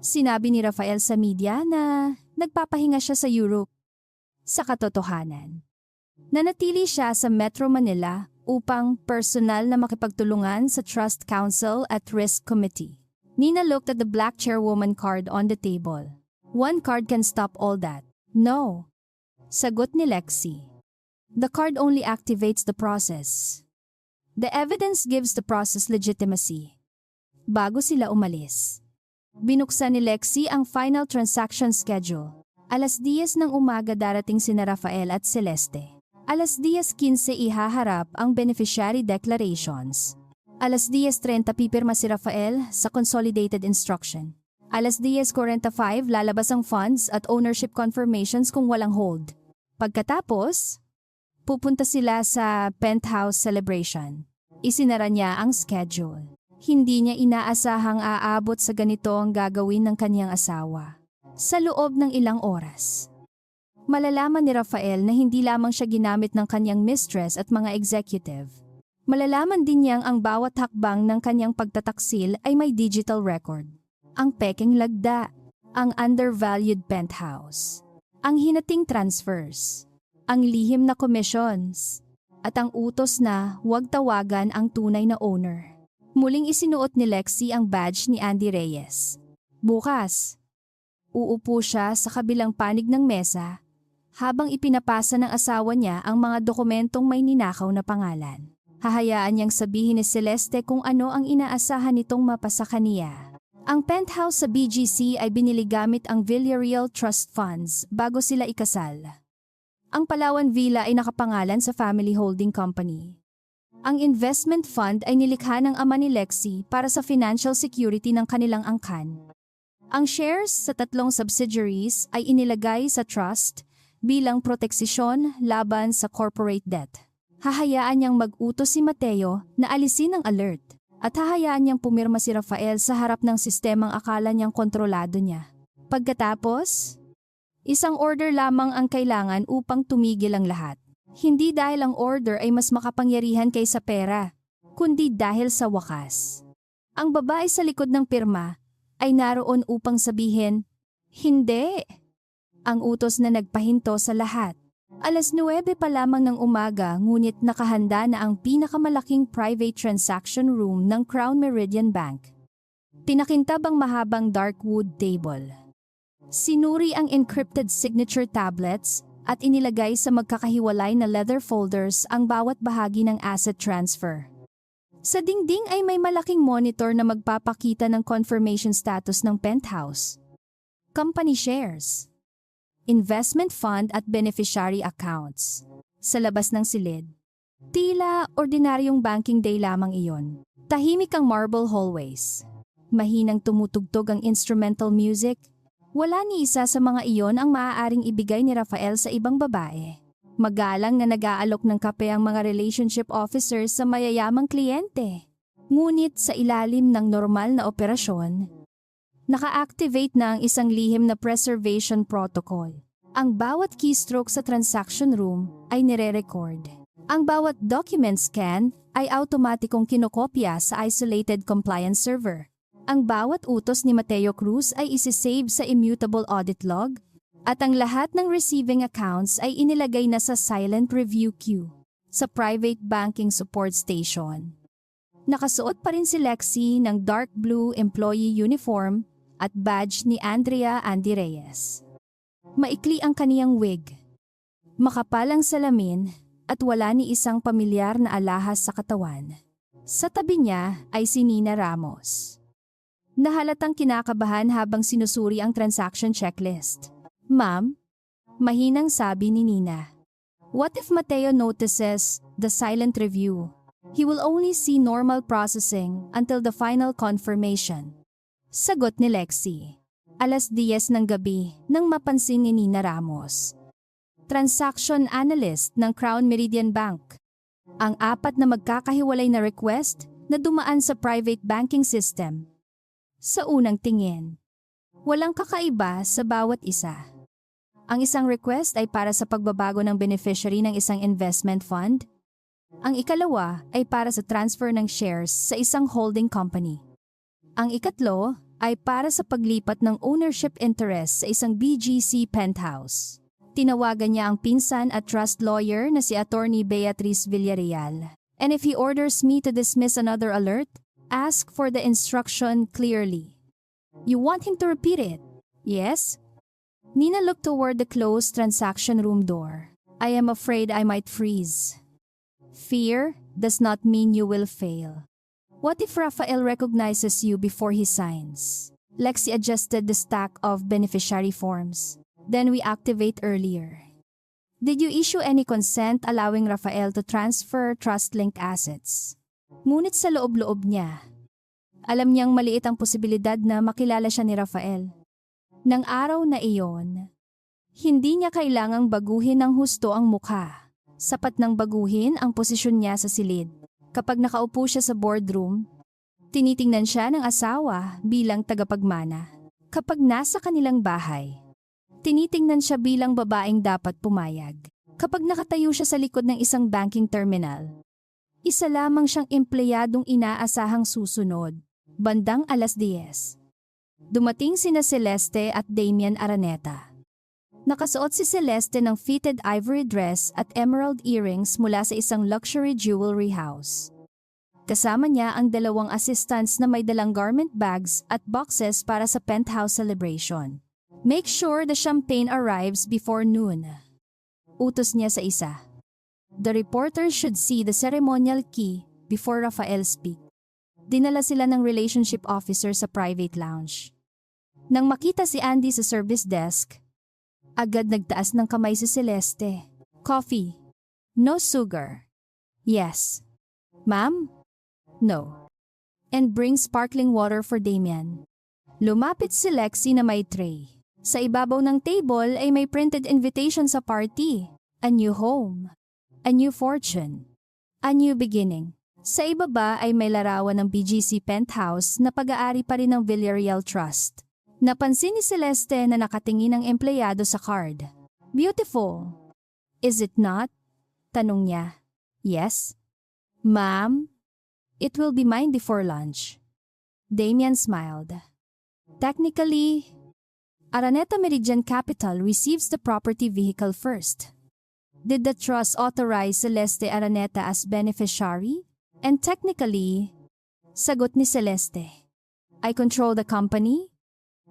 Sinabi ni Rafael sa media na nagpapahinga siya sa Europe. Sa katotohanan, nanatili siya sa Metro Manila upang personal na makipagtulungan sa Trust Council at Risk Committee. Nina looked at the black chairwoman card on the table. One card can stop all that. No. Sagot ni Lexi. The card only activates the process. The evidence gives the process legitimacy. Bago sila umalis, binuksan ni Lexi ang final transaction schedule. 10:00 ng umaga darating sina Rafael at Celeste. 10:15 ihaharap ang beneficiary declarations. 10:30 pipirma si Rafael sa consolidated instruction. 10:45 lalabas ang funds at ownership confirmations kung walang hold. Pagkatapos, pupunta sila sa penthouse celebration. Isinara niya ang schedule. Hindi niya inaasahang aabot sa ganito ang gagawin ng kanyang asawa. Sa loob ng ilang oras. Malalaman ni Rafael na hindi lamang siya ginamit ng kanyang mistress at mga executive. Malalaman din niyang ang bawat hakbang ng kanyang pagtataksil ay may digital record. Ang pekeng lagda, ang undervalued penthouse, ang hinating transfers, ang lihim na commissions, at ang utos na huwag tawagan ang tunay na owner. Muling isinuot ni Lexi ang badge ni Andy Reyes. Bukas, uupo siya sa kabilang panig ng mesa habang ipinapasa ng asawa niya ang mga dokumentong may ninakaw na pangalan. Hahayaan niyang sabihin ni Celeste kung ano ang inaasahan nitong mapasa kaniya. Ang penthouse sa BGC ay binili gamit ang Villarreal Trust Funds bago sila ikasal. Ang Palawan Villa ay nakapangalan sa Family Holding Company. Ang investment fund ay nilikha ng ama ni Lexi para sa financial security ng kanilang angkan. Ang shares sa 3 subsidiaries ay inilagay sa trust bilang proteksyon laban sa corporate debt. Hahayaan niyang mag-utos si Mateo na alisin ang alert at hahayaan niyang pumirma si Rafael sa harap ng sistemang akala niyang kontrolado niya. Pagkatapos, isang order lamang ang kailangan upang tumigil ang lahat. Hindi dahil ang order ay mas makapangyarihan kaysa pera, kundi dahil sa wakas. Ang babae sa likod ng pirma ay naroon upang sabihin, "Hindi!" Ang utos na nagpahinto sa lahat. 9:09 pa lamang ng umaga, ngunit nakahanda na ang pinakamalaking private transaction room ng Crown Meridian Bank. Pinakintab ang mahabang dark wood table. Sinuri ang encrypted signature tablets at inilagay sa magkakahiwalay na leather folders ang bawat bahagi ng asset transfer. Sa dingding ay may malaking monitor na magpapakita ng confirmation status ng penthouse, company shares, investment fund at beneficiary accounts. Sa labas ng silid, tila ordinaryong banking day lamang iyon. Tahimik ang marble hallways. Mahinang tumutugtog ang instrumental music. Wala ni isa sa mga iyon ang maaaring ibigay ni Rafael sa ibang babae. Magalang na nag-aalok ng kape ang mga relationship officers sa mayayamang kliyente. Ngunit sa ilalim ng normal na operasyon, naka-activate na ang isang lihim na preservation protocol. Ang bawat keystroke sa transaction room ay nire-record. Ang bawat document scan ay automatikong kinokopya sa isolated compliance server. Ang bawat utos ni Mateo Cruz ay isisave sa immutable audit log at ang lahat ng receiving accounts ay inilagay na sa silent review queue sa private banking support station. Nakasuot pa rin si Lexi ng dark blue employee uniform at badge ni Andy Reyes. Maikli ang kaniyang wig, makapal ang salamin at wala ni isang pamilyar na alahas sa katawan. Sa tabi niya ay si Nina Ramos. Nahalatang kinakabahan habang sinusuri ang transaction checklist. "Ma'am," mahinang sabi ni Nina. "What if Mateo notices the silent review? He will only see normal processing until the final confirmation." Sagot ni Lexi. 10:00 ng gabi nang mapansin ni Nina Ramos, transaction analyst ng Crown Meridian Bank, ang 4 na magkakahiwalay na request na dumaan sa private banking system. Sa unang tingin, walang kakaiba sa bawat isa. Ang isang request ay para sa pagbabago ng beneficiary ng isang investment fund. Ang ikalawa ay para sa transfer ng shares sa isang holding company. Ang ikatlo ay para sa paglipat ng ownership interest sa isang BGC penthouse. Tinawagan niya ang pinsan at trust lawyer na si Attorney Beatriz Villarreal. "And if he orders me to dismiss another alert, ask for the instruction clearly." "You want him to repeat it?" "Yes." Nina looked toward the closed transaction room door. "I am afraid I might freeze." Fear does not mean you will fail. What if Rafael recognizes you before he signs? Lexi adjusted the stack of beneficiary forms. "Then we activate earlier." "Did you issue any consent allowing Rafael to transfer trust-linked assets?" Ngunit sa loob-loob niya, alam niyang maliit ang posibilidad na makilala siya ni Rafael. Nang araw na iyon, hindi niya kailangang baguhin ng husto ang mukha. Sapat nang baguhin ang posisyon niya sa silid. Kapag nakaupo siya sa boardroom, tinitingnan siya ng asawa bilang tagapagmana. Kapag nasa kanilang bahay, Tinitingnan siya bilang babaeng dapat pumayag. Kapag nakatayo siya sa likod ng isang banking terminal, isa lamang siyang empleyadong inaasahang susunod. Bandang 10:00. Dumating sina Celeste at Damian Araneta. Nakasuot si Celeste ng fitted ivory dress at emerald earrings mula sa isang luxury jewelry house. Kasama niya ang 2 assistants na may dalang garment bags at boxes para sa penthouse celebration. Make sure the champagne arrives before noon. Utos niya sa isa. The reporter should see the ceremonial key before Rafael speak. Dinala sila ng relationship officer sa private lounge. Nang makita si Andy sa service desk, agad nagtaas ng kamay si Celeste. Coffee. No sugar. Yes. Ma'am? No. And bring sparkling water for Damian. Lumapit si Lexi na may tray. Sa ibabaw ng table ay may printed invitation sa party. A new home. A new fortune. A new beginning. Sa ibaba ay may larawan ng BGC penthouse na pag-aari pa rin ng Villarreal Trust. Napansin ni Celeste na nakatingin ang empleyado sa card. Beautiful. Is it not? Tanong niya. Yes. Ma'am, it will be mine before lunch. Damian smiled. Technically, Araneta Meridian Capital receives the property vehicle first. Did the trust authorize Celeste Araneta as beneficiary? And technically, sagot ni Celeste, I control the company?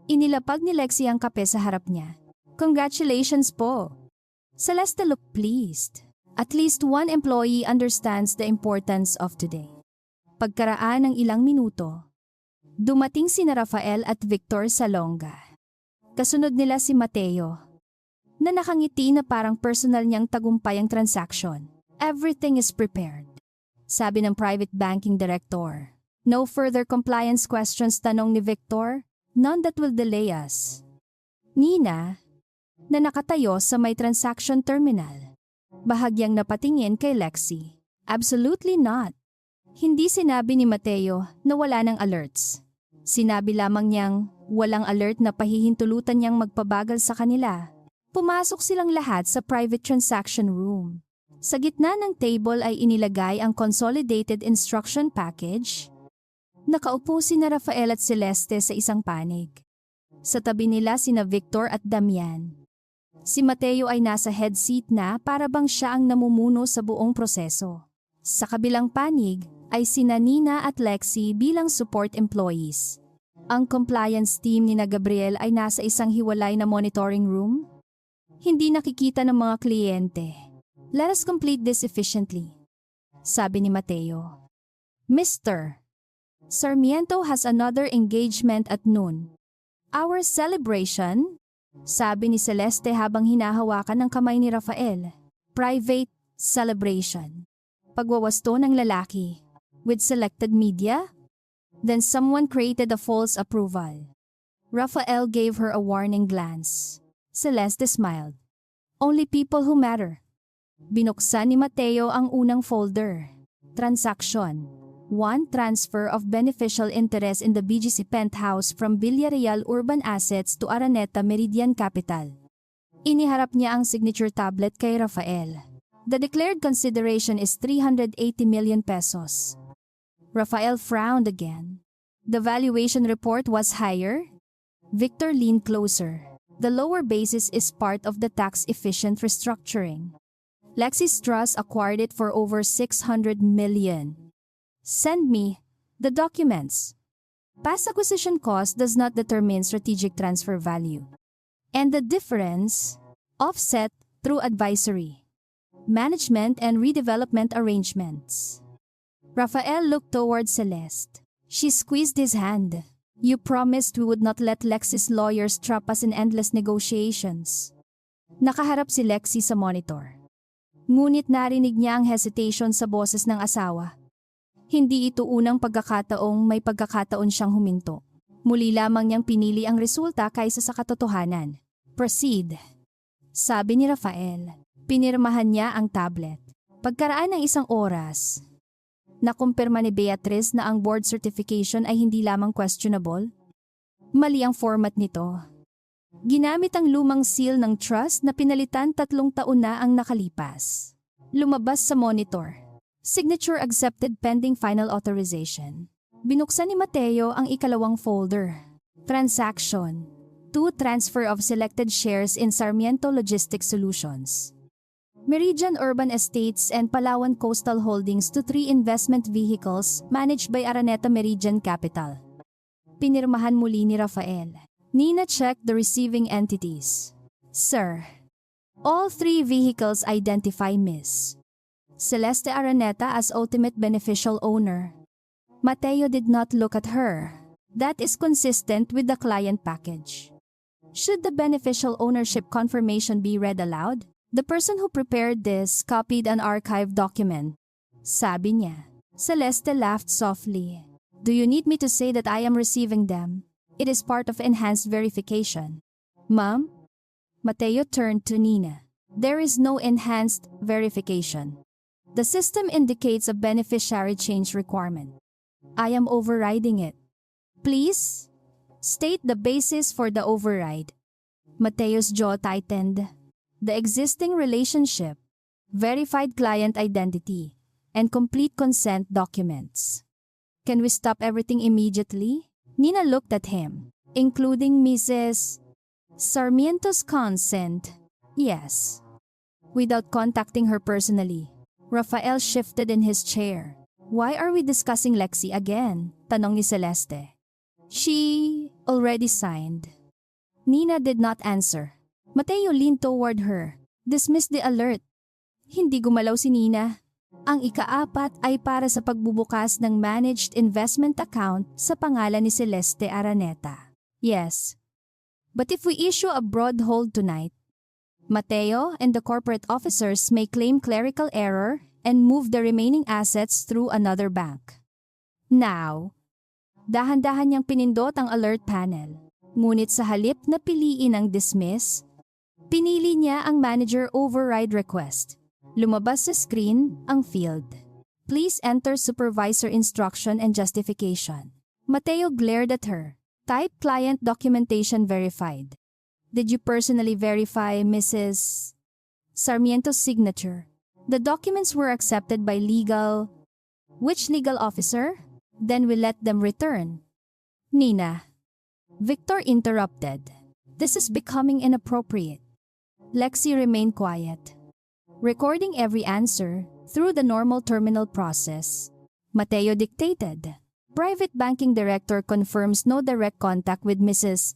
Inilapag ni Lexi ang kape sa harap niya. Congratulations po. Celeste looked pleased. At least one employee understands the importance of today. Pagkaraan ng ilang minuto, dumating sina Rafael at Victor sa longga. Kasunod nila si Mateo, na nakangiti na parang personal niyang tagumpay ang transaction. Everything is prepared. Sabi ng private banking director. No further compliance questions, tanong ni Victor. None that will delay us. Nina, na nakatayo sa may transaction terminal, bahagyang napatingin kay Lexi. Absolutely not. Hindi sinabi ni Mateo na wala ng alerts. Sinabi lamang niyang walang alert na pahihintulutan niyang magpabagal sa kanila. Pumasok silang lahat sa private transaction room. Sa gitna ng table ay inilagay ang consolidated instruction package. Nakaupo sina Rafael at Celeste sa isang panig. Sa tabi nila sina Victor at Damian. Si Mateo ay nasa head seat na para bang siya ang namumuno sa buong proseso. Sa kabilang panig ay sina Nina at Lexi bilang support employees. Ang compliance team ni na Gabriel ay nasa isang hiwalay na monitoring room. Hindi nakikita ng mga kliyente. Let us complete this efficiently, sabi ni Mateo. Mr. Sarmiento has another engagement at noon. Our celebration? Sabi ni Celeste habang hinahawakan ng kamay ni Rafael. Private celebration. Pagwawasto ng lalaki. With selected media? Then someone created a false approval. Rafael gave her a warning glance. Celeste smiled. Only people who matter. Binuksan ni Mateo ang unang folder. Transaction. 1. Transfer of beneficial interest in the BGC penthouse from Villarreal Urban Assets to Araneta Meridian Capital. Iniharap niya ang signature tablet kay Rafael. The declared consideration is 380 million pesos. Rafael frowned again. The valuation report was higher. Victor leaned closer. The lower basis is part of the tax-efficient restructuring. Lexi's Trust acquired it for over 600 million. Send me the documents. Past acquisition cost does not determine strategic transfer value. And the difference, offset through advisory, management and redevelopment arrangements. Rafael looked toward Celeste. She squeezed his hand. You promised we would not let Lexi's lawyers trap us in endless negotiations. Nakaharap si Lexi sa monitor. Ngunit narinig niya ang hesitation sa boses ng asawa. Hindi ito unang pagkakataong may pagkakataon siyang huminto. Muli lamang niyang pinili ang resulta kaysa sa katotohanan. Proceed. Sabi ni Rafael. Pinirmahan niya ang tablet. Pagkaraan ng 1 oras, nakumpirma ni Beatrice na ang board certification ay hindi lamang questionable. Mali ang format nito. Ginamit ang lumang seal ng trust na pinalitan 3 taon na ang nakalipas. Lumabas sa monitor. Signature accepted pending final authorization. Binuksan ni Mateo ang ikalawang folder. Transaction. To transfer of selected shares in Sarmiento Logistics Solutions. Meridian Urban Estates and Palawan Coastal Holdings to 3 investment vehicles managed by Araneta Meridian Capital. Pinirmahan muli ni Rafael. Nina checked the receiving entities. Sir, all 3 vehicles identify Ms. Celeste Araneta as ultimate beneficial owner. Mateo did not look at her. That is consistent with the client package. Should the beneficial ownership confirmation be read aloud? The person who prepared this copied an archived document. Sabi niya. Celeste laughed softly. Do you need me to say that I am receiving them? It is part of enhanced verification. Ma'am? Mateo turned to Nina. There is no enhanced verification. The system indicates a beneficiary change requirement. I am overriding it. Please, state the basis for the override. Mateo's jaw tightened. The existing relationship, verified client identity, and complete consent documents. Can we stop everything immediately? Nina looked at him, including Mrs. Sarmiento's consent. Yes. Without contacting her personally, Rafael shifted in his chair. Why are we discussing Lexi again? Tanong ni Celeste. She already signed. Nina did not answer. Mateo leaned toward her. Dismissed the alert. Hindi gumalaw si Nina. Ang ika-4 ay para sa pagbubukas ng managed investment account sa pangalan ni Celeste Araneta. Yes. But if we issue a broad hold tonight, Mateo and the corporate officers may claim clerical error and move the remaining assets through another bank. Now, dahan-dahan niyang pinindot ang alert panel. Ngunit sa halip na piliin ang dismiss, pinili niya ang manager override request. Lumabas sa screen ang field. Please enter supervisor instruction and justification. Mateo glared at her. Type client documentation verified. Did you personally verify Mrs. Sarmiento's signature? The documents were accepted by legal... Which legal officer? Then we let them return. Nina. Victor interrupted. This is becoming inappropriate. Lexi remained quiet. Recording every answer through the normal terminal process. Mateo dictated. Private banking director confirms no direct contact with Mrs.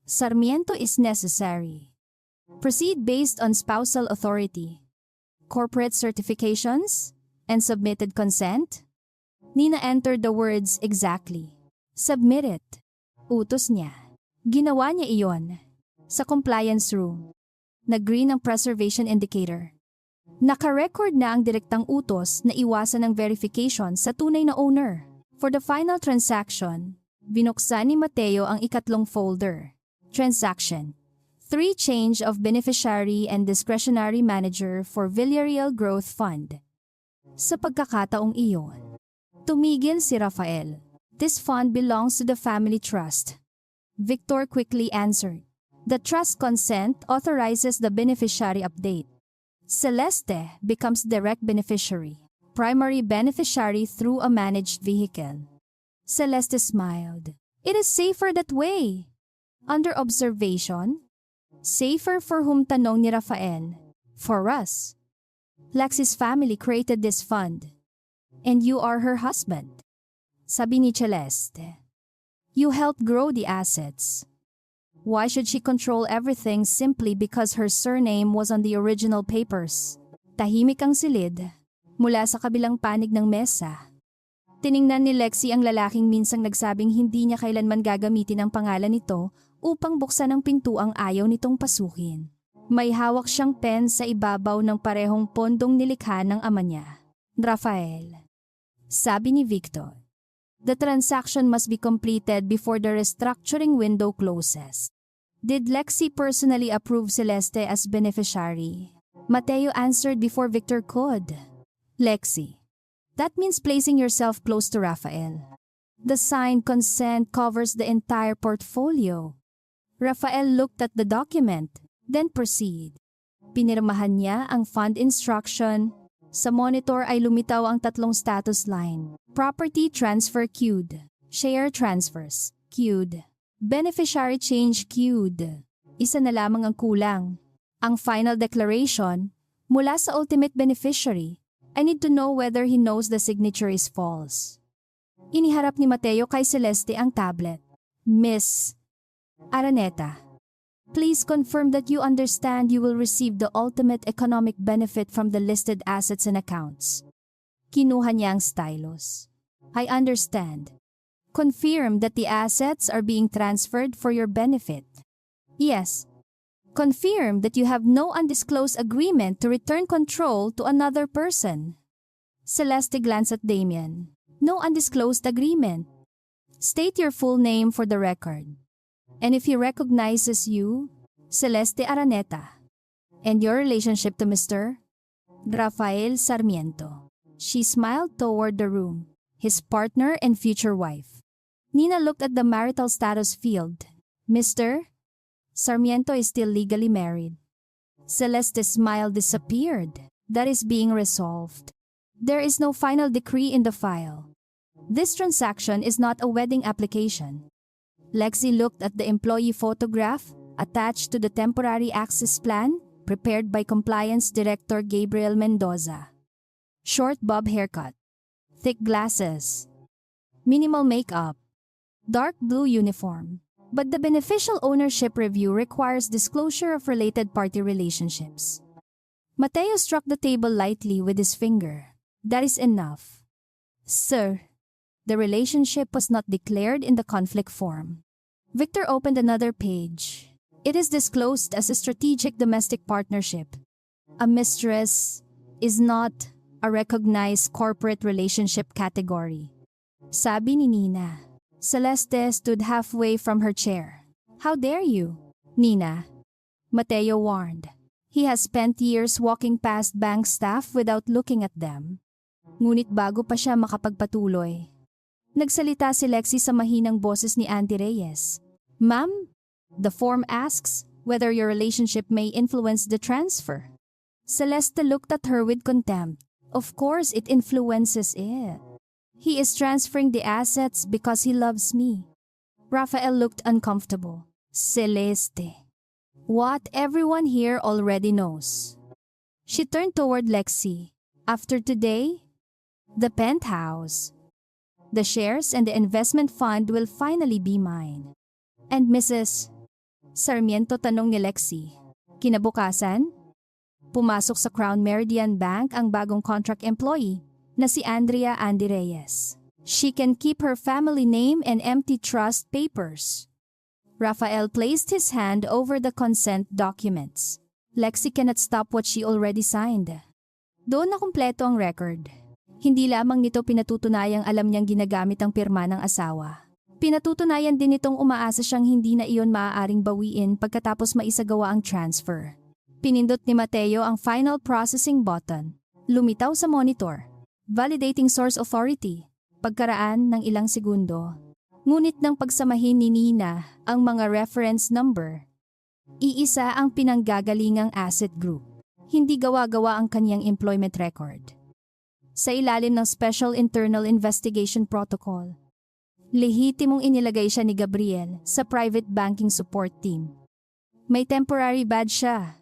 Sarmiento is necessary. Proceed based on spousal authority. Corporate certifications and submitted consent. Nina entered the words exactly. Submit it. Utos niya. Ginawa niya iyon. Sa compliance room. Nag-green ang preservation indicator. Naka-record na ang direktang utos na iwasan ang verification sa tunay na owner. For the final transaction, binuksan ni Mateo ang ikatlong folder. Transaction. 3 change of beneficiary and discretionary manager for Villarreal Growth Fund. Sa pagkakataong iyon, tumigil si Rafael. This fund belongs to the family trust. Victor quickly answered. The trust consent authorizes the beneficiary update. Celeste becomes direct beneficiary, primary beneficiary through a managed vehicle. Celeste smiled. It is safer that way. Under observation, safer for whom tanong ni Rafael. For us. Lexi's family created this fund. And you are her husband. Sabi ni Celeste. You helped grow the assets. Why should she control everything simply because her surname was on the original papers? Tahimik ang silid. Mula sa kabilang panig ng mesa. Tiningnan ni Lexi ang lalaking minsang nagsabing hindi niya kailanman gagamitin ang pangalan nito upang buksan ang pintuang ayaw nitong pasukin. May hawak siyang pen sa ibabaw ng parehong pondong nilikha ng ama niya. Rafael. Sabi ni Victor. The transaction must be completed before the restructuring window closes. Did Lexi personally approve Celeste as beneficiary? Mateo answered before Victor could. Lexi. That means placing yourself close to Rafael. The signed consent covers the entire portfolio. Rafael looked at the document, then proceed. Pinirmahan niya ang fund instruction. Sa monitor ay lumitaw ang tatlong status line. Property transfer queued. Share transfers queued. Beneficiary change queued. Isa na lamang ang kulang. Ang final declaration mula sa ultimate beneficiary. I need to know whether he knows the signature is false. Iniharap ni Mateo kay Celeste ang tablet. Miss Araneta, please confirm that you understand you will receive the ultimate economic benefit from the listed assets and accounts. Kinuha niya ang stylus. I understand. Confirm that the assets are being transferred for your benefit. Yes. Confirm that you have no undisclosed agreement to return control to another person. Celeste glanced at Damien. No undisclosed agreement. State your full name for the record. And if he recognizes you, Celeste Araneta, and your relationship to Mr. Rafael Sarmiento. She smiled toward the room, his partner and future wife. Nina looked at the marital status field. Mr. Sarmiento is still legally married. Celeste's smile disappeared. That is being resolved. There is no final decree in the file. This transaction is not a wedding application. Lexi looked at the employee photograph attached to the temporary access plan prepared by Compliance Director Gabriel Mendoza. Short bob haircut, thick glasses, minimal makeup, dark blue uniform. But the beneficial ownership review requires disclosure of related party relationships. Mateo struck the table lightly with his finger. That is enough. Sir, the relationship was not declared in the conflict form. Victor opened another page. It is disclosed as a strategic domestic partnership. A mistress is not a recognized corporate relationship category. Sabi ni Nina. Celeste stood halfway from her chair. How dare you, Nina? Mateo warned. He has spent years walking past bank staff without looking at them. Ngunit bago pa siya makapagpatuloy, nagsalita si Lexi sa mahinang boses ni Auntie Reyes. Ma'am, the form asks whether your relationship may influence the transfer. Celeste looked at her with contempt. Of course it influences it. He is transferring the assets because he loves me. Rafael looked uncomfortable. Celeste. What everyone here already knows. She turned toward Lexi. After today, the penthouse, the shares and the investment fund will finally be mine. And Mrs. Sarmiento, tanong ni Lexi. Kinabukasan, pumasok sa Crown Meridian Bank ang bagong contract employee na si Andrea Andy Reyes. She can keep her family name and empty trust papers. Rafael placed his hand over the consent documents. Lexi cannot stop what she already signed. Doon na kumpleto ang record. Hindi lamang nito pinatutunayang alam niyang ginagamit ang pirma ng asawa. Pinatutunayan din itong umaasa siyang hindi na iyon maaaring bawiin pagkatapos maisagawa ang transfer. Pinindot ni Mateo ang final processing button. Lumitaw sa monitor. Validating source authority. Pagkaraan ng ilang segundo. Ngunit nang pagsamahin ni Nina ang mga reference number, iisa ang pinanggagalingang asset group. Hindi gawa-gawa ang kanyang employment record. Sa ilalim ng Special Internal Investigation Protocol, lehitimong inilagay siya ni Gabriel sa private banking support team. May temporary badge siya.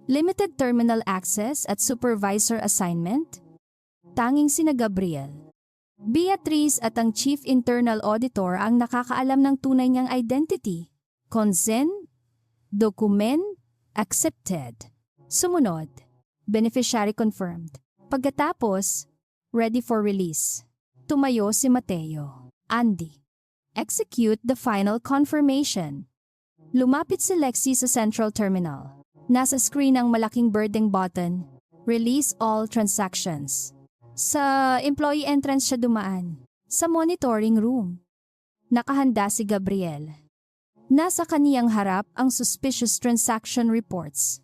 Limited terminal access at supervisor assignment. Tanging sina Gabriel, Beatrice at ang Chief Internal Auditor ang nakakaalam ng tunay niyang identity. Consent, document, accepted. Sumunod, beneficiary confirmed. Pagkatapos, ready for release. Tumayo si Mateo. Andy, execute the final confirmation. Lumapit si Lexi sa central terminal. Nasa screen ang malaking birding button, release all transactions. Sa employee entrance siya dumaan. Sa monitoring room. Nakahanda si Gabriel. Nasa kaniyang harap ang suspicious transaction reports.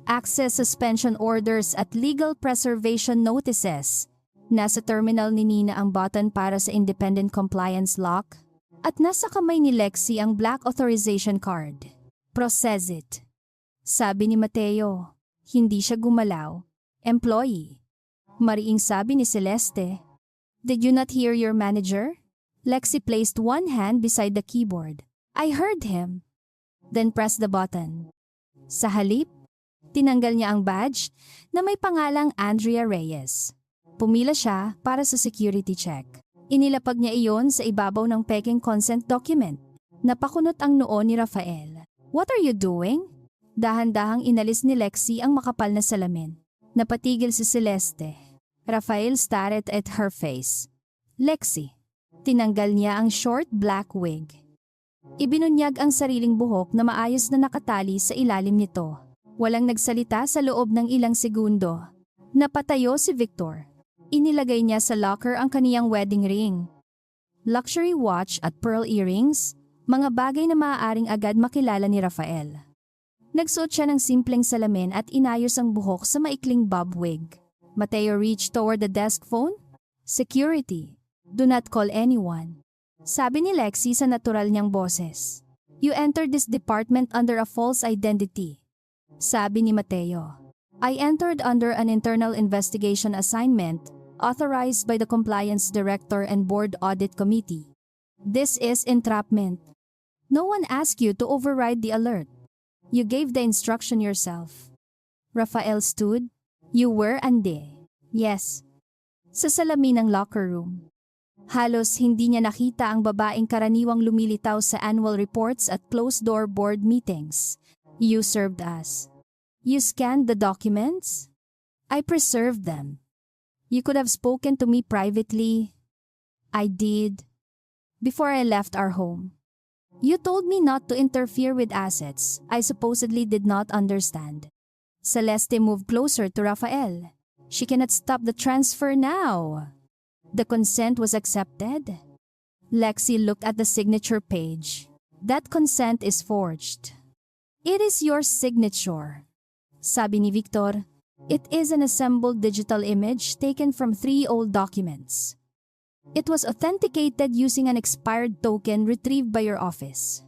Access suspension orders at legal preservation notices. Nasa terminal ni Nina ang button para sa independent compliance lock. At nasa kamay ni Lexi ang black authorization card. Process it. Sabi ni Mateo. Hindi siya gumalaw. Employee. Mariing sabi ni Celeste. Did you not hear your manager? Lexi placed one hand beside the keyboard. I heard him. Then pressed the button. Sa halip, tinanggal niya ang badge na may pangalang Andrea Reyes. Pumila siya para sa security check. Inilapag niya iyon sa ibabaw ng peking consent document. Napakunot ang noo ni Rafael. What are you doing? Dahan-dahang inalis ni Lexi ang makapal na salamin. Napatigil si Celeste. Rafael stared at her face. Lexi. Tinanggal niya ang short black wig. Ibinunyag ang sariling buhok na maayos na nakatali sa ilalim nito. Walang nagsalita sa loob ng ilang segundo. Napatayo si Victor. Inilagay niya sa locker ang kaniyang wedding ring. Luxury watch at pearl earrings, mga bagay na maaaring agad makilala ni Rafael. Nagsuot siya ng simpleng salamin at inayos ang buhok sa maikling bob wig. Mateo reached toward the desk phone. Security. Do not call anyone. Sabi ni Lexi sa natural niyang boses. You entered this department under a false identity. Sabi ni Mateo. I entered under an internal investigation assignment authorized by the Compliance Director and Board Audit Committee. This is entrapment. No one asked you to override the alert. You gave the instruction yourself. Rafael stood. You were ande. Yes. Sa salamin ng locker room. Halos hindi niya nakita ang babaeng karaniwang lumilitaw sa annual reports at closed-door board meetings. You served us. You scanned the documents? I preserved them. You could have spoken to me privately. I did. Before I left our home. You told me not to interfere with assets I supposedly did not understand. Celeste moved closer to Rafael. She cannot stop the transfer now. The consent was accepted. Lexi looked at the signature page. That consent is forged. It is your signature. Sabi ni Victor. It is an assembled digital image taken from 3 old documents. It was authenticated using an expired token retrieved by your office.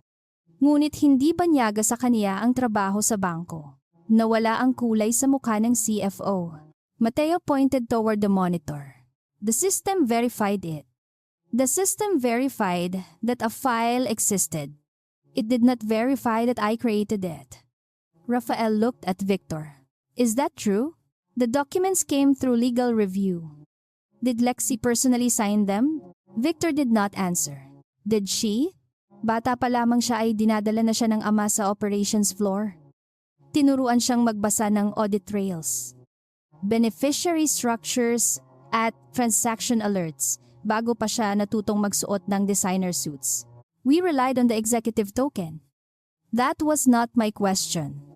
Ngunit hindi banyaga sa kaniya ang trabaho sa bangko. Nawala ang kulay sa mukha ng CFO. Mateo pointed toward the monitor. The system verified it. The system verified that a file existed. It did not verify that I created it. Rafael looked at Victor. Is that true? The documents came through legal review. Did Lexi personally sign them? Victor did not answer. Did she? Bata pa lamang siya ay dinadala na siya ng ama sa operations floor. Tinuruan siyang magbasa ng audit trails, beneficiary structures at transaction alerts bago pa siya natutong magsuot ng designer suits. We relied on the executive token. That was not my question.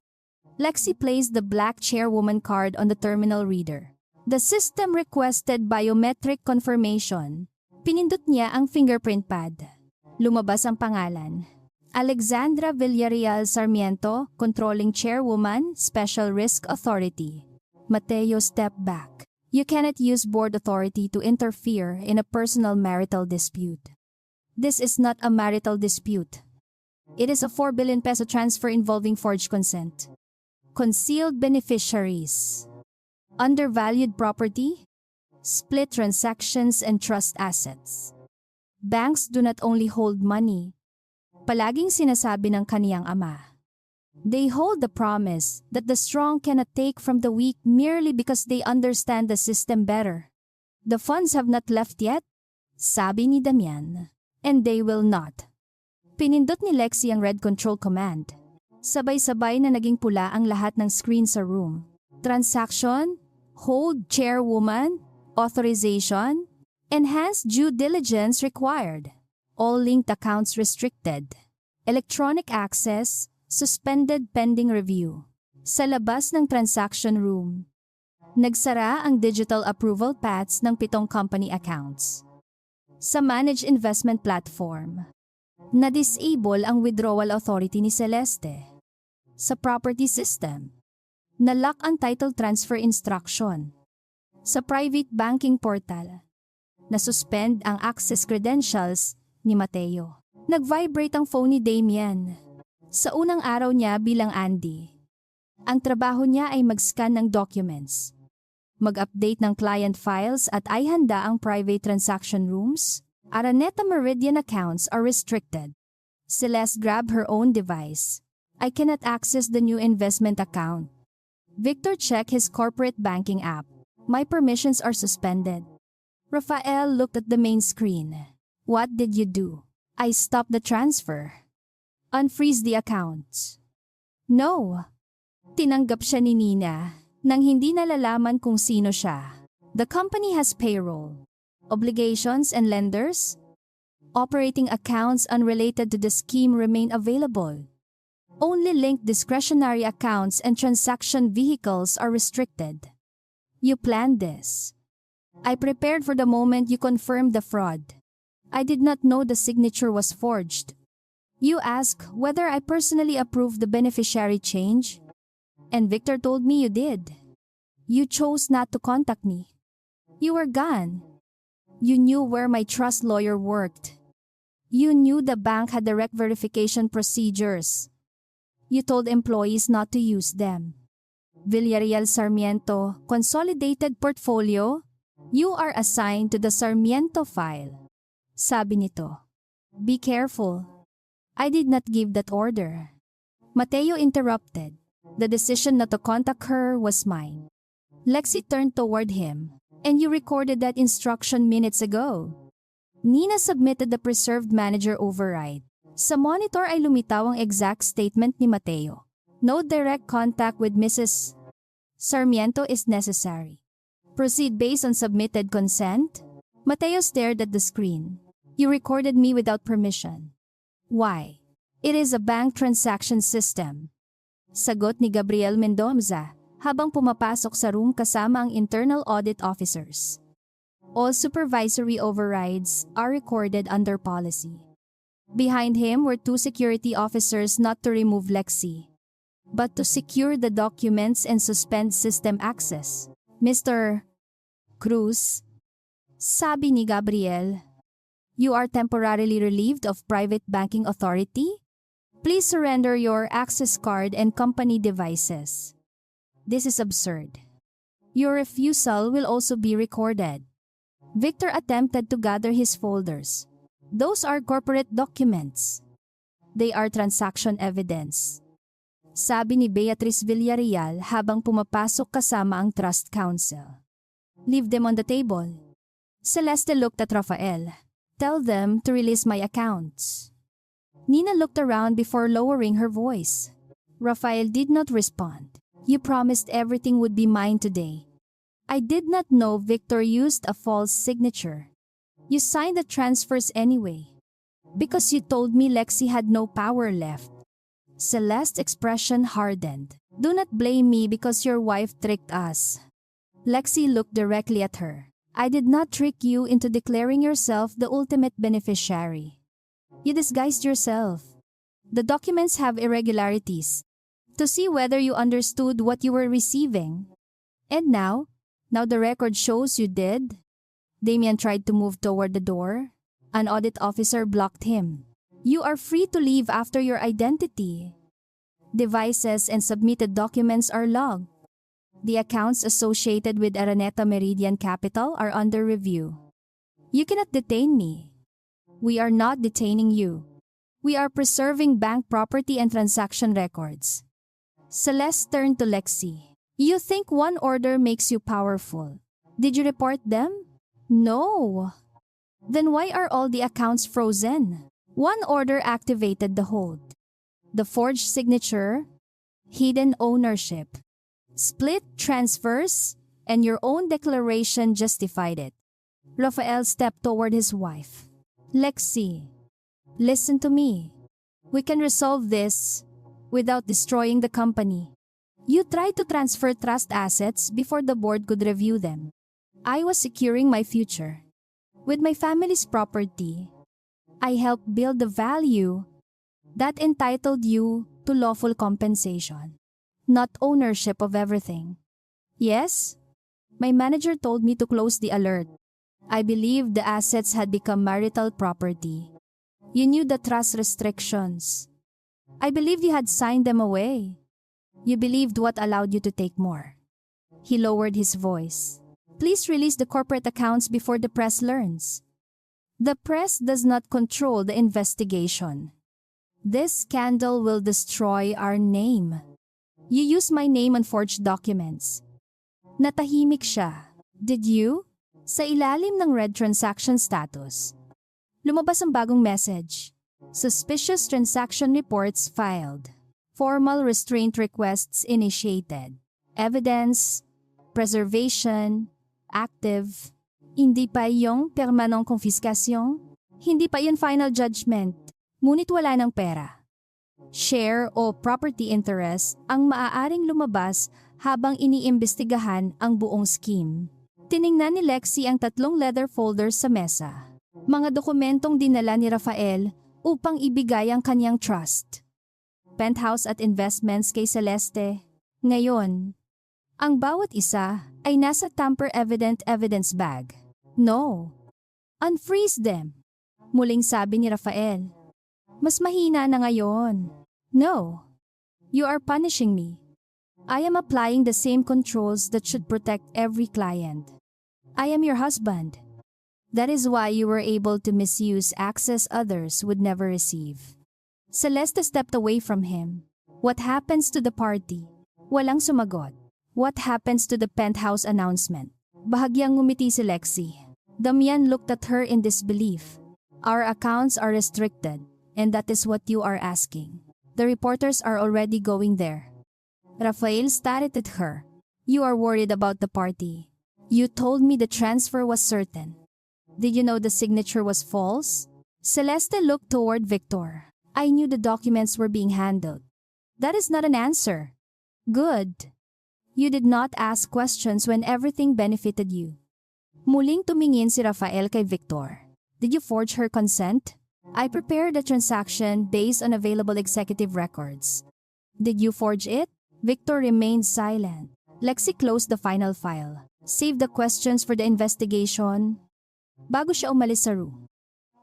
Lexi placed the black chairwoman card on the terminal reader. The system requested biometric confirmation. Pinindot niya ang fingerprint pad. Lumabas ang pangalan. Alexandra Villarreal Sarmiento, Controlling Chairwoman, Special Risk Authority. Mateo stepped back. You cannot use board authority to interfere in a personal marital dispute. This is not a marital dispute. It is a 4 billion peso transfer involving forged consent. Concealed beneficiaries. Undervalued property. Split transactions and trust assets. Banks do not only hold money. Palaging sinasabi ng kaniyang ama. They hold the promise that the strong cannot take from the weak merely because they understand the system better. The funds have not left yet, sabi ni Damian. And they will not. Pinindot ni Lexi ang red control command. Sabay-sabay na naging pula ang lahat ng screen sa room. Transaction, hold chairwoman, authorization, enhanced due diligence required. All linked accounts restricted. Electronic access, suspended pending review. Sa labas ng transaction room, nagsara ang digital approval paths ng 7 company accounts. Sa managed investment platform, na-disable ang withdrawal authority ni Celeste. Sa property system, na-lock ang title transfer instruction. Sa private banking portal, na-suspend ang access credentials ni Mateo. Nag-vibrate ang phone ni Damien. Sa unang araw niya bilang Andy, ang trabaho niya ay mag-scan ng documents, mag-update ng client files at ay handa ang private transaction rooms. Araneta Meridian accounts are restricted. Celeste grabbed her own device. I cannot access the new investment account. Victor checked his corporate banking app. My permissions are suspended. Rafael looked at the main screen. What did you do? I stopped the transfer. Unfreeze the accounts. No. Tinanggap siya ni Nina nang hindi nalalaman kung sino siya. The company has payroll, obligations and lenders. Operating accounts unrelated to the scheme remain available. Only linked discretionary accounts and transaction vehicles are restricted. You planned this. I prepared for the moment you confirmed the fraud. I did not know the signature was forged. You asked whether I personally approved the beneficiary change, and Victor told me you did. You chose not to contact me. You were gone. You knew where my trust lawyer worked. You knew the bank had direct verification procedures. You told employees not to use them. Villarreal Sarmiento, Consolidated Portfolio, you are assigned to the Sarmiento file. Sabi nito. Be careful. I did not give that order. Mateo interrupted. The decision not to contact her was mine. Lexi turned toward him. And you recorded that instruction minutes ago. Nina submitted the preserved manager override. Sa monitor ay lumitaw ang exact statement ni Mateo. No direct contact with Mrs. Sarmiento is necessary. Proceed based on submitted consent. Mateo stared at the screen. You recorded me without permission. Why? It is a bank transaction system. Sagot ni Gabriel Mendoza habang pumapasok sa room kasama ang internal audit officers. All supervisory overrides are recorded under policy. Behind him were two security officers not to remove Lexi, but to secure the documents and suspend system access. Mr. Cruz, sabi ni Gabriel, you are temporarily relieved of private banking authority? Please surrender your access card and company devices. This is absurd. Your refusal will also be recorded. Victor attempted to gather his folders. Those are corporate documents. They are transaction evidence. Sabi ni Beatriz Villarreal habang pumapasok kasama ang trust council. Leave them on the table. Celeste looked at Rafael. Tell them to release my accounts. Nina looked around before lowering her voice. Rafael did not respond. You promised everything would be mine today. I did not know Victor used a false signature. You signed the transfers anyway. Because you told me Lexi had no power left. Celeste's expression hardened. Do not blame me because your wife tricked us. Lexi looked directly at her. I did not trick you into declaring yourself the ultimate beneficiary. You disguised yourself. The documents have irregularities. To see whether you understood what you were receiving. And now the record shows you did. Damien tried to move toward the door. An audit officer blocked him. You are free to leave after your identity. Devices and submitted documents are logged. The accounts associated with Araneta Meridian Capital are under review. You cannot detain me. We are not detaining you. We are preserving bank property and transaction records. Celeste turned to Lexi. You think one order makes you powerful. Did you report them? No. Then why are all the accounts frozen? One order activated the hold. The forged signature, hidden ownership, split transfers, and your own declaration justified it. Rafael stepped toward his wife. Lexi, listen to me. We can resolve this without destroying the company. You tried to transfer trust assets before the board could review them. I was securing my future. With my family's property, I helped build the value that entitled you to lawful compensation, not ownership of everything. Yes, my manager told me to close the alert. I believed the assets had become marital property. You knew the trust restrictions. I believed you had signed them away. You believed what allowed you to take more. He lowered his voice. Please release the corporate accounts before the press learns. The press does not control the investigation. This scandal will destroy our name. You used my name on forged documents. Natahimik siya. Did you? Sa ilalim ng red transaction status, lumabas ang bagong message. Suspicious transaction reports filed. Formal restraint requests initiated. Evidence, preservation, active. Hindi pa yung permanong konfiskasyon. Hindi pa yun final judgment. Ngunit wala ng pera. Share o property interest ang maaaring lumabas habang iniimbestigahan ang buong scheme. Tiningnan ni Lexi ang 3 leather folders sa mesa. Mga dokumentong dinala ni Rafael upang ibigay ang kanyang trust. Penthouse at investments kay Celeste. Ngayon, ang bawat isa ay nasa tamper-evident evidence bag. No. Unfreeze them. Muling sabi ni Rafael. Mas mahina na ngayon. No. You are punishing me. I am applying the same controls that should protect every client. I am your husband. That is why you were able to misuse access others would never receive. Celeste stepped away from him. What happens to the party? Walang sumagot. What happens to the penthouse announcement? Bahagyang ngumiti si Lexi. Damian looked at her in disbelief. Our accounts are restricted, and that is what you are asking. The reporters are already going there. Rafael stared at her. You are worried about the party. You told me the transfer was certain. Did you know the signature was false? Celeste looked toward Victor. I knew the documents were being handled. That is not an answer. Good. You did not ask questions when everything benefited you. Muling tumingin si Rafael kay Victor. Did you forge her consent? I prepared the transaction based on available executive records. Did you forge it? Victor remained silent. Lexi closed the final file. Save the questions for the investigation. Bago siya umalis sa room.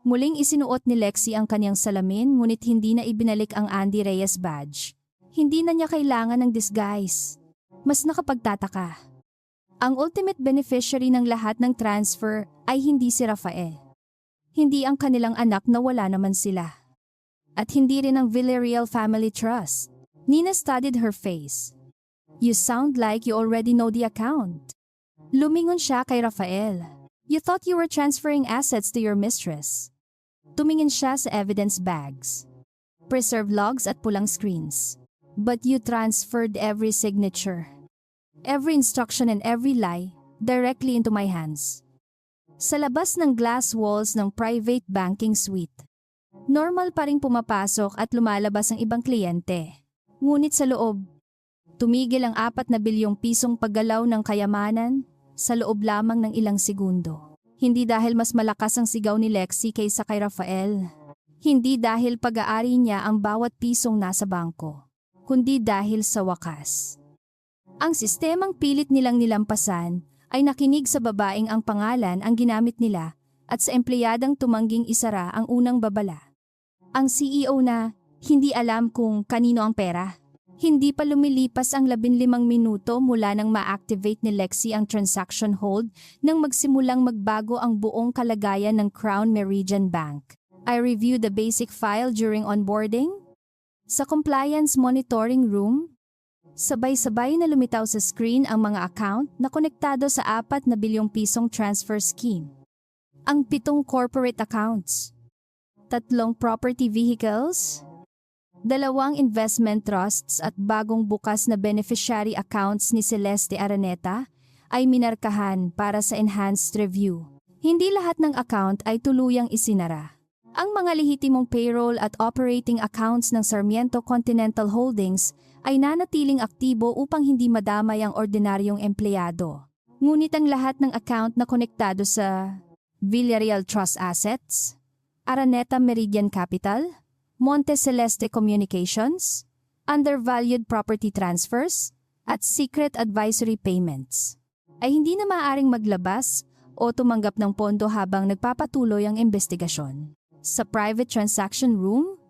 Muling isinuot ni Lexi ang kanyang salamin ngunit hindi na ibinalik ang Andy Reyes badge. Hindi na niya kailangan ng disguise. Mas nakapagtataka. Ang ultimate beneficiary ng lahat ng transfer ay hindi si Rafael. Hindi ang kanilang anak na wala naman sila. At hindi rin ang Villarreal Family Trust. Nina studied her face. You sound like you already know the account. Lumingon siya kay Rafael. You thought you were transferring assets to your mistress. Tumingin siya sa evidence bags. Preserved logs at pulang screens. But you transferred every signature, every instruction and every lie directly into my hands. Sa labas ng glass walls ng private banking suite, normal pa ring pumapasok at lumalabas ang ibang kliyente. Ngunit sa loob, tumigil ang 4 na bilyong pisong paggalaw ng kayamanan sa loob lamang ng ilang segundo. Hindi dahil mas malakas ang sigaw ni Lexi kaysa kay Rafael. Hindi dahil pag-aari niya ang bawat pisong nasa bangko, kundi dahil sa wakas. Ang sistemang pilit nilang nilampasan ay nakinig sa babaeng ang pangalan ang ginamit nila at sa empleyadang tumangging isara ang unang babala. Ang CEO na hindi alam kung kanino ang pera. Hindi pa lumilipas ang 15 minuto mula nang ma-activate ni Lexi ang transaction hold nang magsimulang magbago ang buong kalagayan ng Crown Meridian Bank. I reviewed the basic file during onboarding. Sa compliance monitoring room, sabay-sabay na lumitaw sa screen ang mga account na konektado sa 4 na bilyong pisong transfer scheme. Ang 7 corporate accounts, 3 property vehicles, 2 investment trusts at bagong bukas na beneficiary accounts ni Celeste Araneta ay minarkahan para sa enhanced review. Hindi lahat ng account ay tuluyang isinara. Ang mga lehitimong payroll at operating accounts ng Sarmiento Continental Holdings ay nanatiling aktibo upang hindi madamay ang ordinaryong empleyado. Ngunit ang lahat ng account na konektado sa Villarreal Trust Assets, Araneta Meridian Capital, Monte Celeste Communications, undervalued property transfers, at secret advisory payments ay hindi na maaaring maglabas o tumanggap ng pondo habang nagpapatuloy ang investigasyon. Sa private transaction room?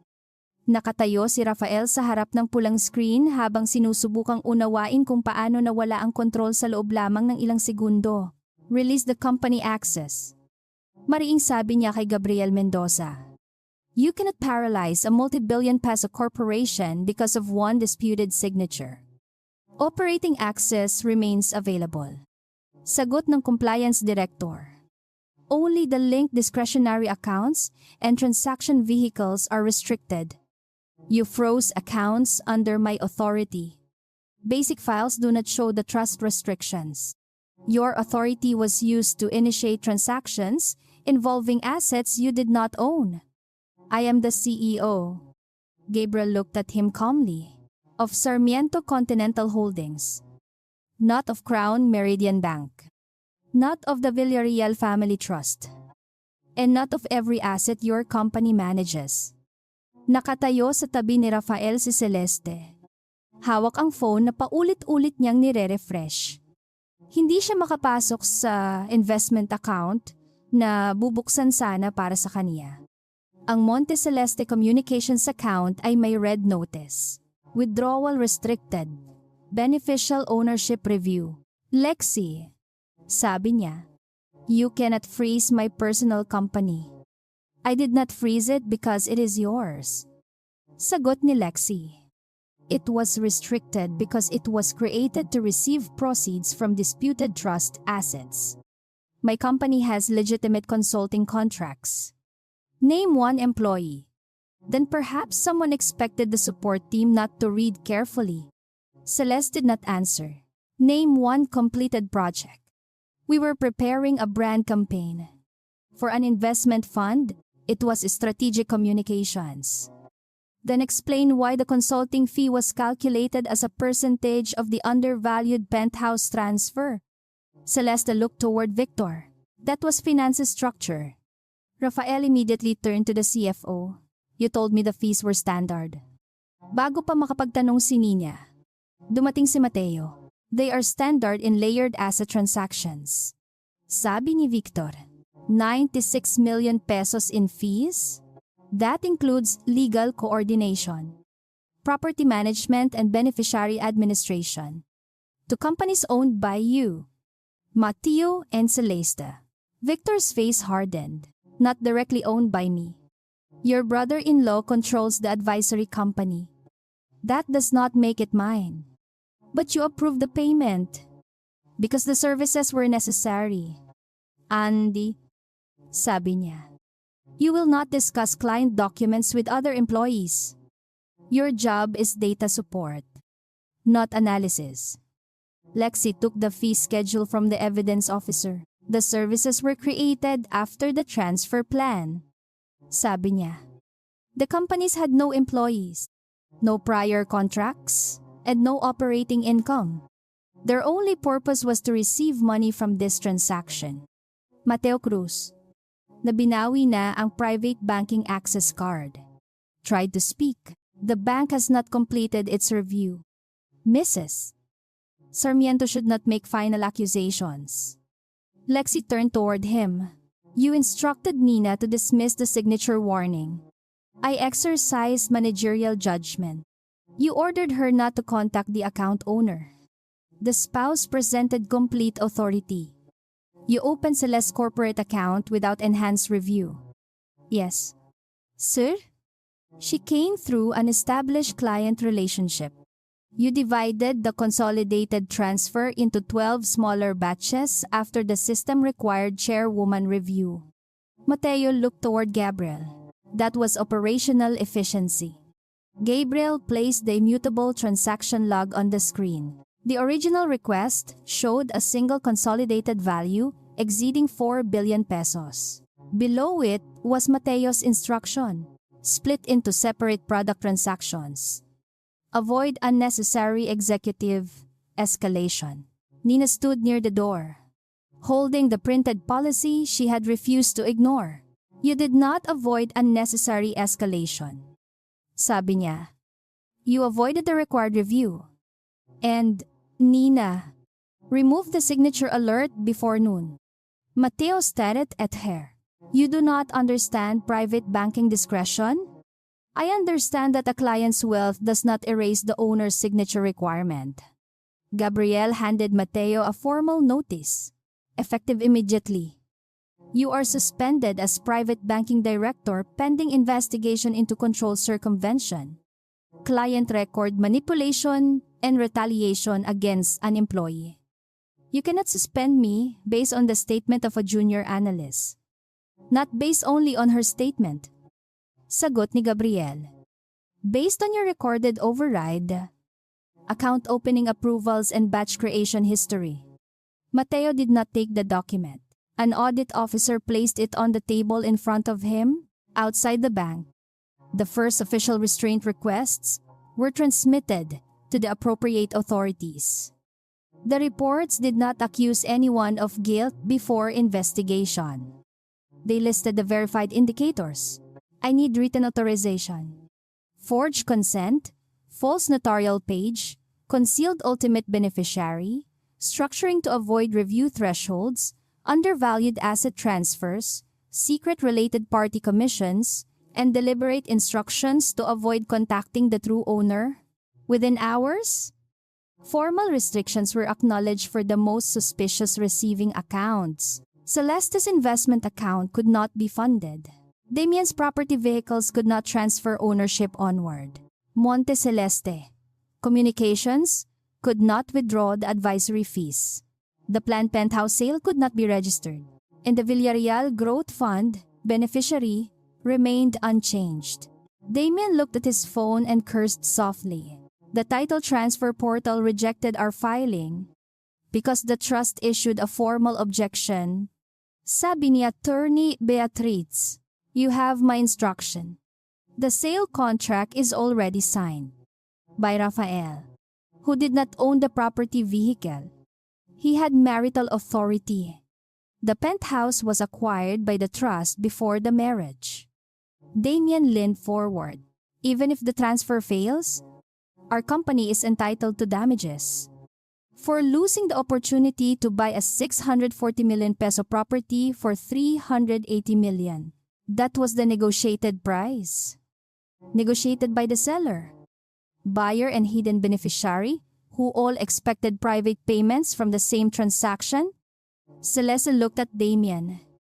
Nakatayo si Rafael sa harap ng pulang screen habang sinusubukang unawain kung paano nawala ang kontrol sa loob lamang ng ilang segundo. Release the company access. Mariing sabi niya kay Gabriel Mendoza. You cannot paralyze a multi-billion peso corporation because of one disputed signature. Operating access remains available. Sagot ng compliance director. Only the linked discretionary accounts and transaction vehicles are restricted. You froze accounts under my authority. Basic files do not show the trust restrictions. Your authority was used to initiate transactions involving assets you did not own. I am the CEO. Gabriel looked at him calmly. Of Sarmiento Continental Holdings. Not of Crown Meridian Bank. Not of the Villarreal Family Trust. And not of every asset your company manages. Nakatayo sa tabi ni Rafael si Celeste. Hawak ang phone na paulit-ulit niyang nire-refresh. Hindi siya makapasok sa investment account na bubuksan sana para sa kanya. Ang Monte Celeste Communications account ay may red notice. Withdrawal restricted. Beneficial ownership review. Lexi, sabi niya, you cannot freeze my personal company. I did not freeze it because it is yours. Sagot ni Lexi. It was restricted because it was created to receive proceeds from disputed trust assets. My company has legitimate consulting contracts. Name one employee. Then perhaps someone expected the support team not to read carefully. Celeste did not answer. Name one completed project. We were preparing a brand campaign. For an investment fund, it was strategic communications. Then explain why the consulting fee was calculated as a percentage of the undervalued penthouse transfer. Celeste looked toward Victor. That was finance structure. Rafael immediately turned to the CFO. You told me the fees were standard. Bago pa makapagtanong si Nina, dumating si Mateo. They are standard in layered asset transactions. Sabi ni Victor. 96 million pesos in fees? That includes legal coordination, property management and beneficiary administration. To companies owned by you, Mateo and Celeste. Victor's face hardened. Not directly owned by me. Your brother-in-law controls the advisory company. That does not make it mine. But you approved the payment because the services were necessary. Andy, sabi niya, you will not discuss client documents with other employees. Your job is data support, not analysis. Lexi took the fee schedule from the evidence officer. The services were created after the transfer plan. Sabi niya, the companies had no employees, no prior contracts, and no operating income. Their only purpose was to receive money from this transaction. Mateo Cruz, na binawi na ang private banking access card. Tried to speak. The bank has not completed its review. Mrs. Sarmiento should not make final accusations. Lexi turned toward him. You instructed Nina to dismiss the signature warning. I exercised managerial judgment. You ordered her not to contact the account owner. The spouse presented complete authority. You opened Celeste's corporate account without enhanced review. Yes. Sir? She came through an established client relationship. You divided the consolidated transfer into 12 smaller batches after the system required chairwoman review. Mateo looked toward Gabriel. That was operational efficiency. Gabriel placed the immutable transaction log on the screen. The original request showed a single consolidated value exceeding 4 billion pesos. Below it was Mateo's instruction, split into separate product transactions. Avoid unnecessary executive escalation. Nina stood near the door, holding the printed policy she had refused to ignore. You did not avoid unnecessary escalation. Sabi niya, you avoided the required review. And, Nina, remove the signature alert before noon. Mateo stared at her. You do not understand private banking discretion? I understand that a client's wealth does not erase the owner's signature requirement. Gabriel handed Mateo a formal notice, effective immediately. You are suspended as private banking director pending investigation into control circumvention, client record manipulation, and retaliation against an employee. You cannot suspend me based on the statement of a junior analyst. Not based only on her statement. Sagot ni Gabriel. Based on your recorded override, account opening approvals and batch creation history. Mateo did not take the document. An audit officer placed it on the table in front of him, outside the bank. The first official restraint requests were transmitted to the appropriate authorities. The reports did not accuse anyone of guilt before investigation. They listed the verified indicators. I need written authorization. Forged consent, false notarial page, concealed ultimate beneficiary, structuring to avoid review thresholds, undervalued asset transfers, secret related party commissions, and deliberate instructions to avoid contacting the true owner. Within hours, formal restrictions were acknowledged for the most suspicious receiving accounts. Celeste's investment account could not be funded. Damien's property vehicles could not transfer ownership onward. Monte Celeste Communications could not withdraw the advisory fees. The planned penthouse sale could not be registered. And the Villarreal Growth Fund beneficiary remained unchanged. Damien looked at his phone and cursed softly. The title transfer portal rejected our filing because the trust issued a formal objection. Sabi ni Attorney Beatriz, you have my instruction. The sale contract is already signed by Rafael, who did not own the property vehicle. He had marital authority. The penthouse was acquired by the trust before the marriage. Damien leaned forward. Even if the transfer fails, our company is entitled to damages for losing the opportunity to buy a 640 million peso property for 380 million. That was the negotiated price. Negotiated by the seller, buyer and hidden beneficiary, who all expected private payments from the same transaction. Celeste looked at Damien.